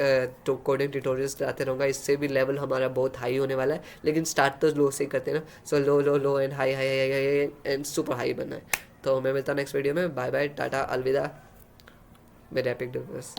कोडिंग ट्यूटोरियल्स लाते रहूँगा, इससे भी लेवल हमारा बहुत हाई होने वाला है। लेकिन स्टार्ट तो लो से ही करते हैं ना, so low low low and high high high high and super high बनना है। तो मैं मिलता हूँ नेक्स्ट वीडियो में। बाय बाय, टाटा, अलविदा, मेरे एपिक डेवलपर्स।